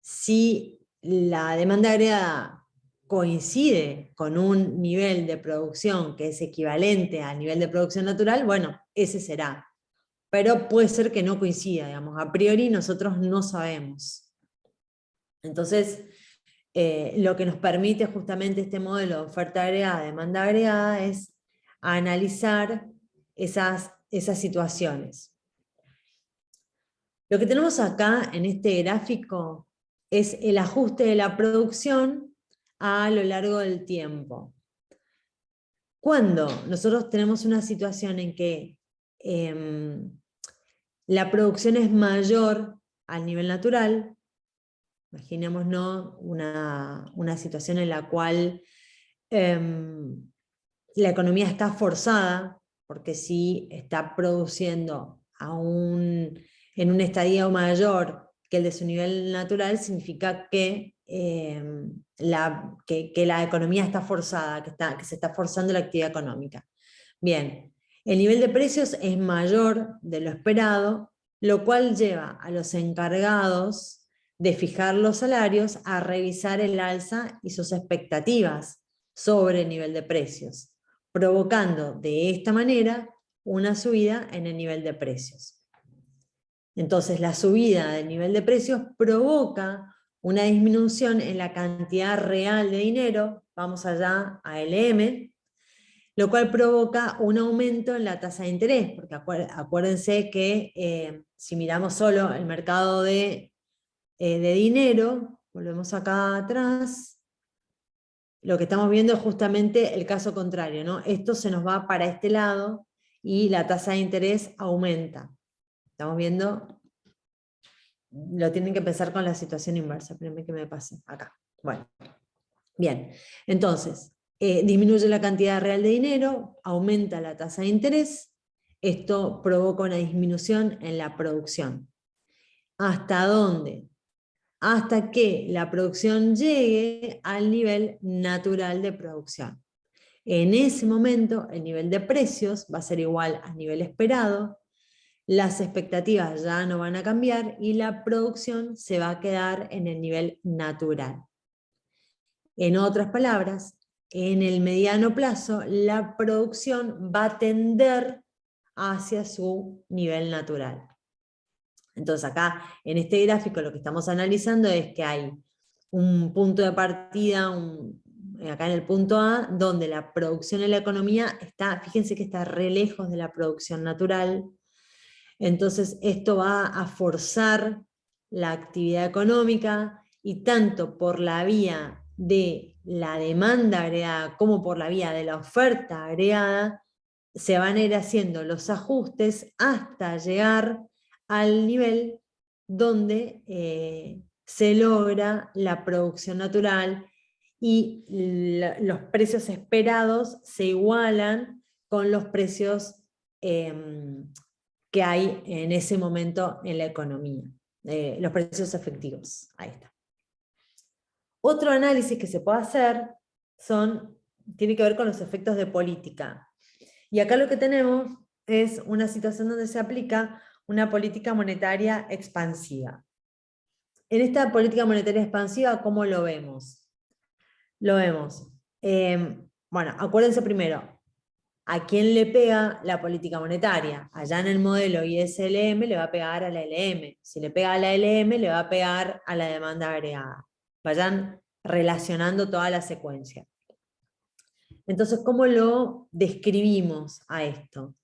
A: si la demanda agregada coincide con un nivel de producción que es equivalente al nivel de producción natural, bueno, ese será. pero puede ser que no coincida, digamos, a priori nosotros no sabemos. Entonces, lo que nos permite justamente este modelo de oferta agregada, demanda agregada, es analizar esas situaciones. Lo que tenemos acá en este gráfico es el ajuste de la producción a lo largo del tiempo. Cuando nosotros tenemos una situación en que la producción es mayor al nivel natural, imaginémonos una situación en la cual la economía está forzada, porque si está produciendo en un estadio mayor que el de su nivel natural, significa que la economía está forzada, que se está forzando la actividad económica. Bien, el nivel de precios es mayor de lo esperado, lo cual lleva a los encargados de fijar los salarios a revisar el alza y sus expectativas sobre el nivel de precios, provocando de esta manera una subida en el nivel de precios. Entonces, la subida del nivel de precios provoca una disminución en la cantidad real de dinero, vamos allá a LM, lo cual provoca un aumento en la tasa de interés, porque acuérdense que si miramos solo el mercado de dinero, volvemos acá atrás, lo que estamos viendo es justamente el caso contrario, ¿no? Esto se nos va para este lado y la tasa de interés aumenta. Estamos viendo, lo tienen que pensar con la situación inversa, espérenme que me pase acá. Bueno, bien, entonces, disminuye la cantidad real de dinero, aumenta la tasa de interés, esto provoca una disminución en la producción. ¿Hasta dónde? Hasta que la producción llegue al nivel natural de producción. En ese momento, el nivel de precios va a ser igual al nivel esperado, las expectativas ya no van a cambiar y la producción se va a quedar en el nivel natural. En otras palabras, en el mediano plazo, la producción va a tender hacia su nivel natural. Entonces acá, en este gráfico, lo que estamos analizando es que hay un punto de partida, acá en el punto A, donde la producción en la economía está, fíjense que está re lejos de la producción natural. Entonces esto va a forzar la actividad económica y tanto por la vía de la demanda agregada como por la vía de la oferta agregada, se van a ir haciendo los ajustes hasta llegar al nivel donde se logra la producción natural y los precios esperados se igualan con los precios que hay en ese momento en la economía, los precios efectivos. Ahí está. Otro análisis que se puede hacer tiene que ver con los efectos de política. Y acá lo que tenemos es una situación donde se aplica una política monetaria expansiva. En esta política monetaria expansiva, ¿cómo lo vemos? Lo vemos. Bueno, acuérdense primero, ¿a quién le pega la política monetaria? Allá en el modelo ISLM le va a pegar a la LM. Si le pega a la LM, le va a pegar a la demanda agregada. Vayan relacionando toda la secuencia. Entonces, ¿cómo lo describimos a esto?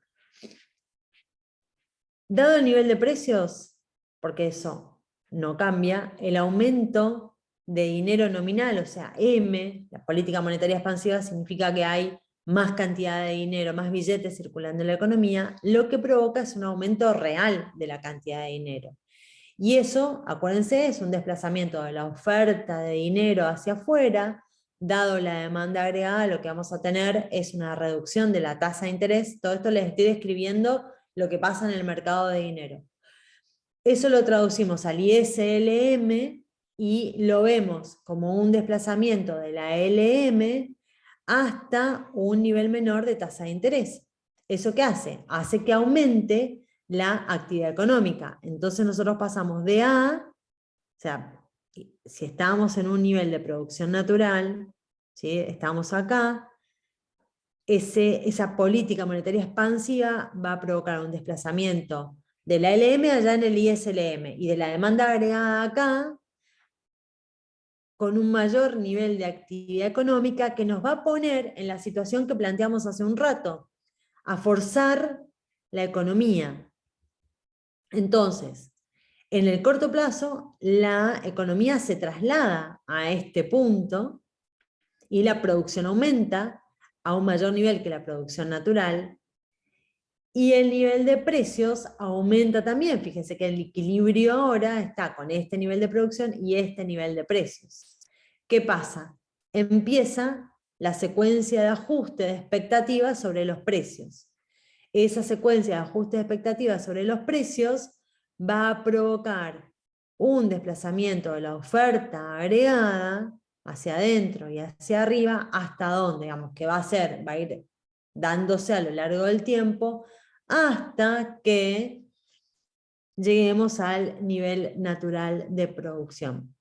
A: Dado el nivel de precios, porque eso no cambia, el aumento de dinero nominal, o sea, M, la política monetaria expansiva, significa que hay más cantidad de dinero, más billetes circulando en la economía, lo que provoca es un aumento real de la cantidad de dinero. Y eso, acuérdense, es un desplazamiento de la oferta de dinero hacia afuera. Dado la demanda agregada, lo que vamos a tener es una reducción de la tasa de interés. Todo esto les estoy describiendo lo que pasa en el mercado de dinero. Eso lo traducimos al ISLM y lo vemos como un desplazamiento de la LM hasta un nivel menor de tasa de interés. ¿Eso qué hace? Hace que aumente la actividad económica. Entonces nosotros pasamos de A, o sea, si estamos en un nivel de producción natural, ¿sí? Estamos acá, esa política monetaria expansiva va a provocar un desplazamiento de la LM allá en el ISLM, y de la demanda agregada acá, con un mayor nivel de actividad económica que nos va a poner en la situación que planteamos hace un rato, a forzar la economía. Entonces, en el corto plazo, la economía se traslada a este punto y la producción aumenta a un mayor nivel que la producción natural, y el nivel de precios aumenta también. Fíjense que el equilibrio ahora está con este nivel de producción y este nivel de precios. ¿Qué pasa? Empieza la secuencia de ajuste de expectativas sobre los precios. Esa secuencia de ajuste de expectativas sobre los precios va a provocar un desplazamiento de la oferta agregada hacia adentro y hacia arriba, hasta donde, digamos, que va a ir dándose a lo largo del tiempo, hasta que lleguemos al nivel natural de producción.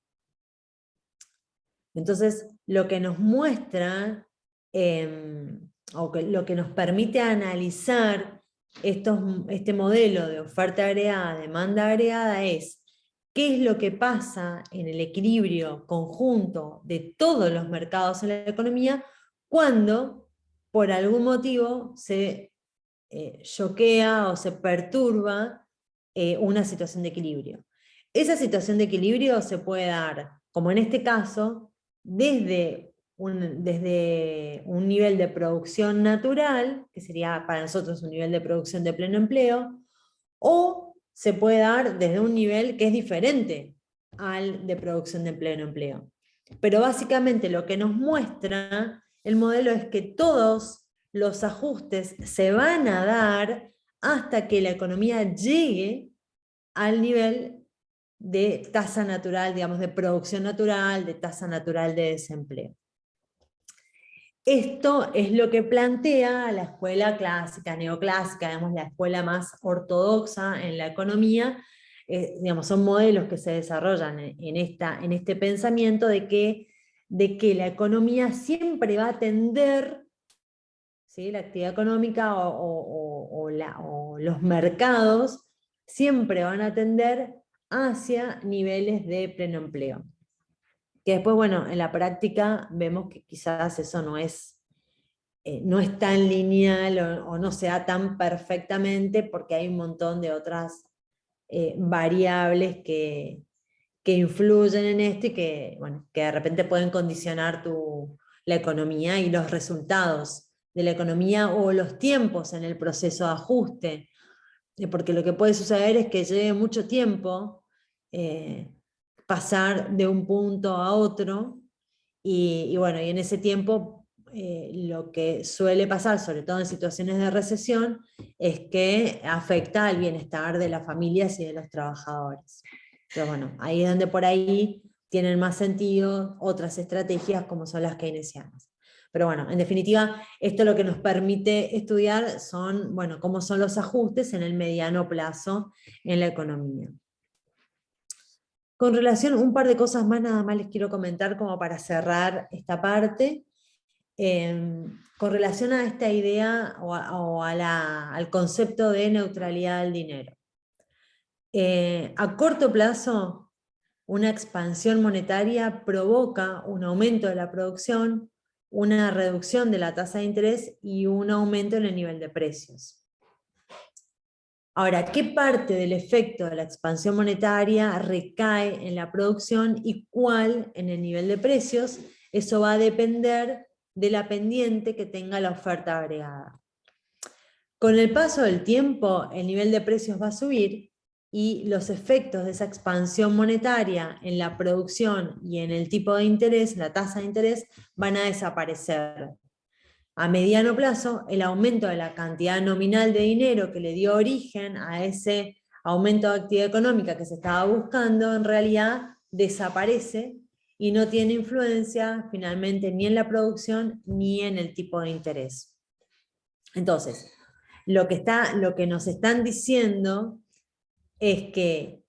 A: Entonces, lo que nos muestra, lo que nos permite analizar este modelo de oferta agregada, demanda agregada, es qué es lo que pasa en el equilibrio conjunto de todos los mercados en la economía cuando por algún motivo se choquea o se perturba una situación de equilibrio. Esa situación de equilibrio se puede dar, como en este caso, desde un nivel de producción natural, que sería para nosotros un nivel de producción de pleno empleo, o se puede dar desde un nivel que es diferente al de producción de pleno empleo. Pero básicamente lo que nos muestra el modelo es que todos los ajustes se van a dar hasta que la economía llegue al nivel de tasa natural, digamos, de producción natural, de tasa natural de desempleo. Esto es lo que plantea la escuela clásica, neoclásica, digamos, la escuela más ortodoxa en la economía. Digamos, son modelos que se desarrollan en este pensamiento de que la economía siempre va a tender, ¿sí? La actividad económica o los mercados siempre van a tender hacia niveles de pleno empleo. Que después, bueno, en la práctica vemos que quizás eso no es tan lineal o no se da tan perfectamente, porque hay un montón de otras variables que influyen en esto y que, bueno, que de repente pueden condicionar la economía y los resultados de la economía o los tiempos en el proceso de ajuste. Porque lo que puede suceder es que lleve mucho tiempo pasar de un punto a otro, y bueno, y en ese tiempo lo que suele pasar, sobre todo en situaciones de recesión, es que afecta al bienestar de las familias y de los trabajadores. Pero bueno, ahí es donde por ahí tienen más sentido otras estrategias como son las keynesianas. Pero bueno, en definitiva, esto lo que nos permite estudiar son, bueno, cómo son los ajustes en el mediano plazo en la economía. Con relación, un par de cosas más nada más les quiero comentar como para cerrar esta parte. Con relación a esta idea al concepto de neutralidad del dinero. A corto plazo, una expansión monetaria provoca un aumento de la producción, una reducción de la tasa de interés y un aumento en el nivel de precios. Ahora, ¿qué parte del efecto de la expansión monetaria recae en la producción y cuál en el nivel de precios? Eso va a depender de la pendiente que tenga la oferta agregada. Con el paso del tiempo, el nivel de precios va a subir y los efectos de esa expansión monetaria en la producción y en el tipo de interés, la tasa de interés, van a desaparecer. A mediano plazo, el aumento de la cantidad nominal de dinero que le dio origen a ese aumento de actividad económica que se estaba buscando, en realidad desaparece y no tiene influencia finalmente ni en la producción ni en el tipo de interés. Entonces, lo que nos están diciendo es que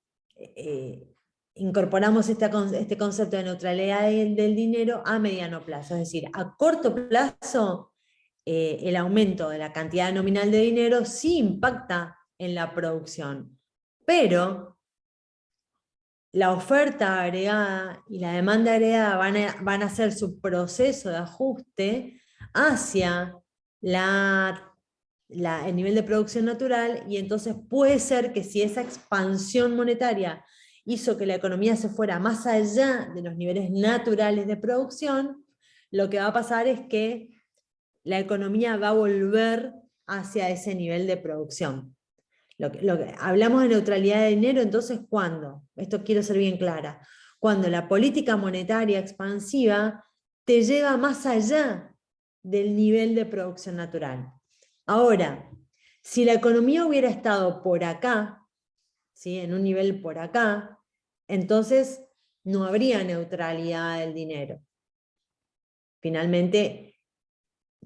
A: incorporamos este concepto de neutralidad del dinero a mediano plazo, es decir, a corto plazo el aumento de la cantidad nominal de dinero sí impacta en la producción, Pero la oferta agregada y la demanda agregada van a hacer su proceso de ajuste hacia el nivel de producción natural, y entonces puede ser que si esa expansión monetaria hizo que la economía se fuera más allá de los niveles naturales de producción, lo que va a pasar es que la economía va a volver hacia ese nivel de producción. Hablamos de neutralidad de dinero, entonces, ¿cuándo? Esto quiero ser bien clara. Cuando la política monetaria expansiva te lleva más allá del nivel de producción natural. Ahora, si la economía hubiera estado por acá, ¿sí? En un nivel por acá, entonces no habría neutralidad del dinero. Finalmente,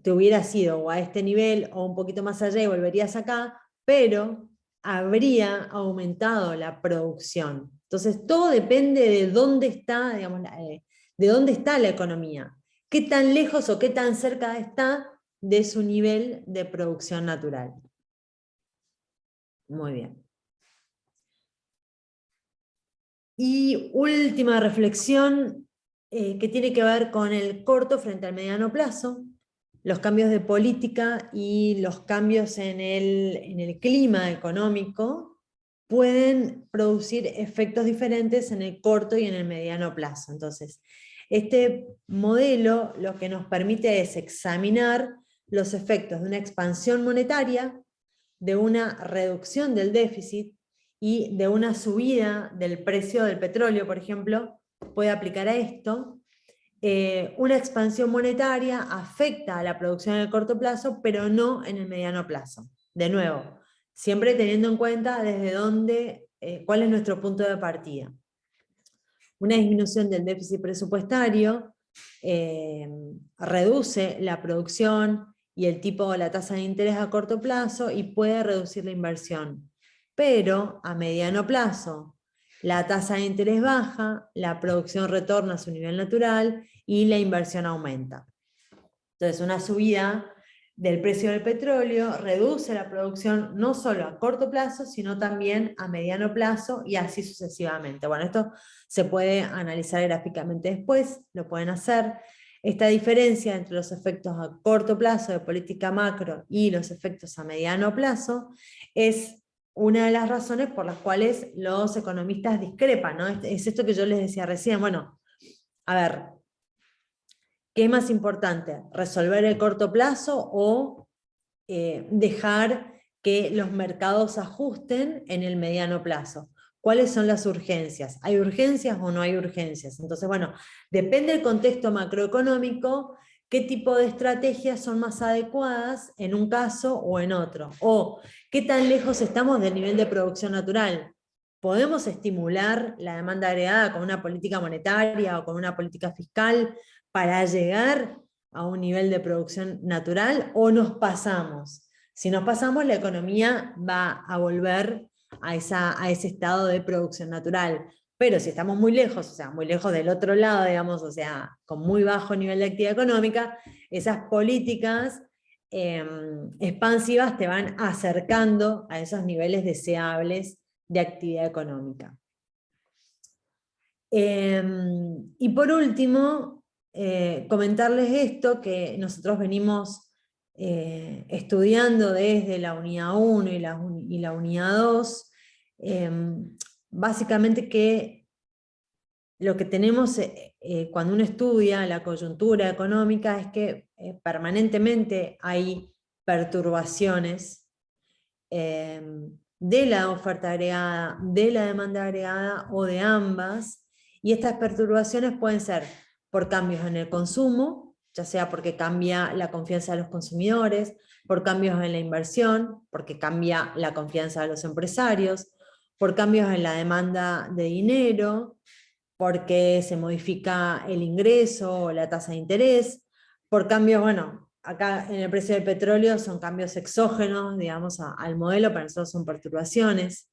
A: te hubieras ido o a este nivel o un poquito más allá y volverías acá, pero habría aumentado la producción. Entonces, todo depende de dónde está, digamos, de dónde está la economía. Qué tan lejos o qué tan cerca está de su nivel de producción natural. Muy bien. Y última reflexión que tiene que ver con el corto frente al mediano plazo. Los cambios de política y los cambios en el clima económico pueden producir efectos diferentes en el corto y en el mediano plazo. Entonces, este modelo lo que nos permite es examinar los efectos de una expansión monetaria, de una reducción del déficit y de una subida del precio del petróleo, por ejemplo, puede aplicar a esto. Una expansión monetaria afecta a la producción en el corto plazo, pero no en el mediano plazo. De nuevo, siempre teniendo en cuenta desde dónde, cuál es nuestro punto de partida. Una disminución del déficit presupuestario reduce la producción y el tipo o la tasa de interés a corto plazo y puede reducir la inversión. Pero a mediano plazo, la tasa de interés baja, la producción retorna a su nivel natural y la inversión aumenta. Entonces, una subida del precio del petróleo reduce la producción no solo a corto plazo, sino también a mediano plazo y así sucesivamente. Bueno, esto se puede analizar gráficamente después, lo pueden hacer. Esta diferencia entre los efectos a corto plazo de política macro y los efectos a mediano plazo es una de las razones por las cuales los economistas discrepan, ¿no? Es esto que yo les decía recién. Bueno, a ver, ¿qué es más importante? ¿Resolver el corto plazo o dejar que los mercados ajusten en el mediano plazo? ¿Cuáles son las urgencias? ¿Hay urgencias o no hay urgencias? Entonces, bueno, depende del contexto macroeconómico, qué tipo de estrategias son más adecuadas en un caso o en otro. O qué tan lejos estamos del nivel de producción natural. ¿Podemos estimular la demanda agregada con una política monetaria o con una política fiscal para llegar a un nivel de producción natural, o nos pasamos? Si nos pasamos, la economía va a volver a ese estado de producción natural. Pero si estamos muy lejos, o sea, muy lejos del otro lado, digamos, o sea, con muy bajo nivel de actividad económica, esas políticas expansivas te van acercando a esos niveles deseables de actividad económica. Y por último, comentarles esto que nosotros venimos estudiando desde la unidad 1 y la unidad 2, básicamente que lo que tenemos cuando uno estudia la coyuntura económica es que permanentemente hay perturbaciones de la oferta agregada, de la demanda agregada o de ambas, y estas perturbaciones pueden ser por cambios en el consumo, ya sea porque cambia la confianza de los consumidores, por cambios en la inversión, porque cambia la confianza de los empresarios, por cambios en la demanda de dinero, porque se modifica el ingreso o la tasa de interés, por cambios, bueno, acá en el precio del petróleo son cambios exógenos, digamos, al modelo, para nosotros son perturbaciones.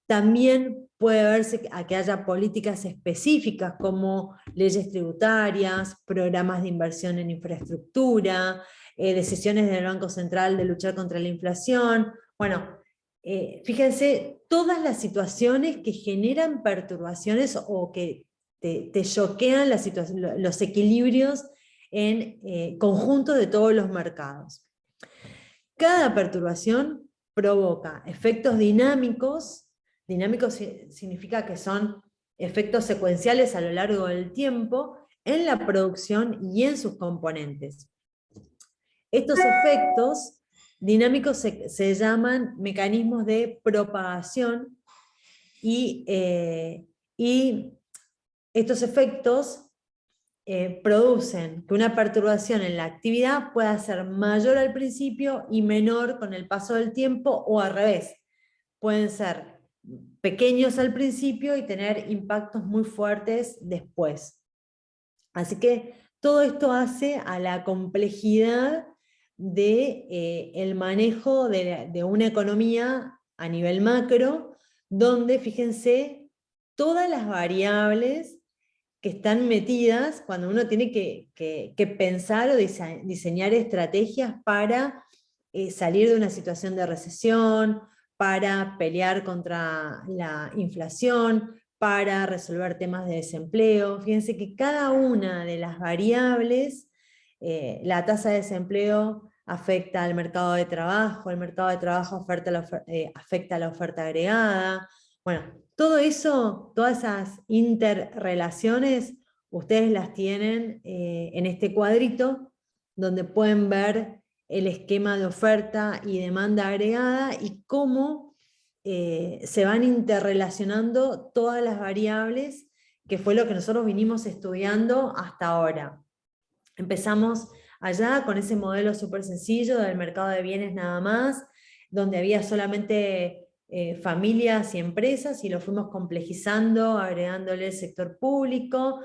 A: También puede verse a que haya políticas específicas como leyes tributarias, programas de inversión en infraestructura, decisiones del Banco Central de luchar contra la inflación. Bueno, fíjense todas las situaciones que generan perturbaciones o que te choquean los equilibrios en conjunto de todos los mercados. Cada perturbación provoca efectos dinámicos. Dinámicos significa que son efectos secuenciales a lo largo del tiempo en la producción y en sus componentes. Estos efectos dinámicos se llaman mecanismos de propagación y estos efectos producen que una perturbación en la actividad pueda ser mayor al principio y menor con el paso del tiempo, o al revés. Pueden ser pequeños al principio y tener impactos muy fuertes después. Así que todo esto hace a la complejidad del manejo de una economía a nivel macro, donde, fíjense, todas las variables que están metidas cuando uno tiene que pensar o diseñar estrategias para salir de una situación de recesión, para pelear contra la inflación, para resolver temas de desempleo. Fíjense que cada una de las variables, la tasa de desempleo afecta al mercado de trabajo, el mercado de trabajo afecta a la oferta agregada. Bueno, todo eso, todas esas interrelaciones, ustedes las tienen en este cuadrito, donde pueden ver el esquema de oferta y demanda agregada y cómo se van interrelacionando todas las variables, que fue lo que nosotros vinimos estudiando hasta ahora. Empezamos allá con ese modelo súper sencillo del mercado de bienes nada más, donde había solamente familias y empresas, y lo fuimos complejizando, agregándole el sector público.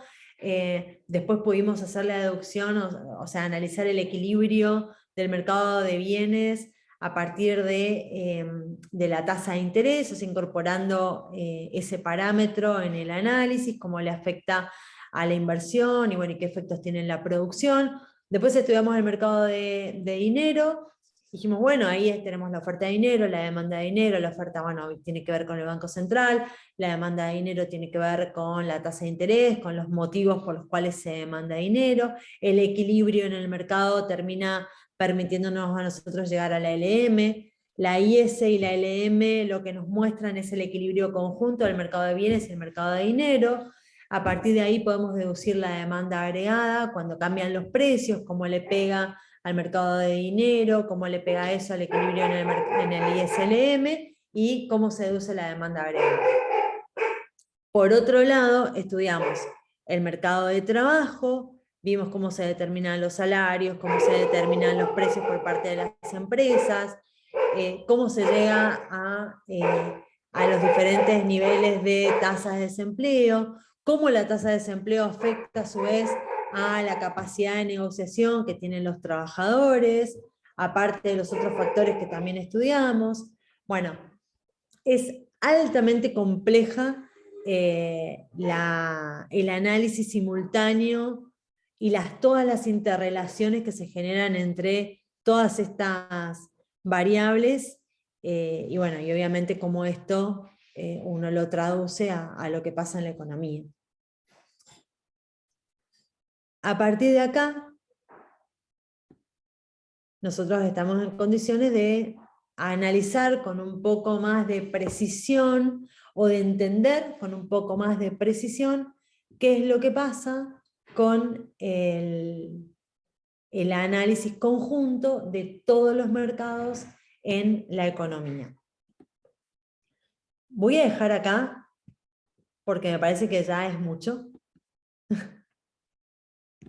A: Después pudimos hacer la deducción, o sea, analizar el equilibrio del mercado de bienes a partir de la tasa de interés, o sea, incorporando ese parámetro en el análisis, cómo le afecta a la inversión y, bueno, y qué efectos tiene en la producción. Después estudiamos el mercado de dinero. Dijimos, bueno, ahí tenemos la oferta de dinero, la demanda de dinero. La oferta, bueno, tiene que ver con el Banco Central, la demanda de dinero tiene que ver con la tasa de interés, con los motivos por los cuales se demanda dinero. El equilibrio en el mercado termina permitiéndonos a nosotros llegar a la LM. La IS y la LM lo que nos muestran es el equilibrio conjunto del mercado de bienes y el mercado de dinero. A partir de ahí podemos deducir la demanda agregada, cuando cambian los precios, cómo le pega al mercado de dinero, cómo le pega eso al equilibrio en el ISLM, y cómo se deduce la demanda agregada. Por otro lado, estudiamos el mercado de trabajo, vimos cómo se determinan los salarios, cómo se determinan los precios por parte de las empresas, cómo se llega a los diferentes niveles de tasas de desempleo, cómo la tasa de desempleo afecta a su vez a la capacidad de negociación que tienen los trabajadores, aparte de los otros factores que también estudiamos. Bueno, es altamente compleja el análisis simultáneo y todas las interrelaciones que se generan entre todas estas variables, y bueno, y obviamente cómo esto uno lo traduce a lo que pasa en la economía. A partir de acá, nosotros estamos en condiciones de analizar con un poco más de precisión, o de entender con un poco más de precisión qué es lo que pasa con el análisis conjunto de todos los mercados en la economía. Voy a dejar acá, porque me parece que ya es mucho.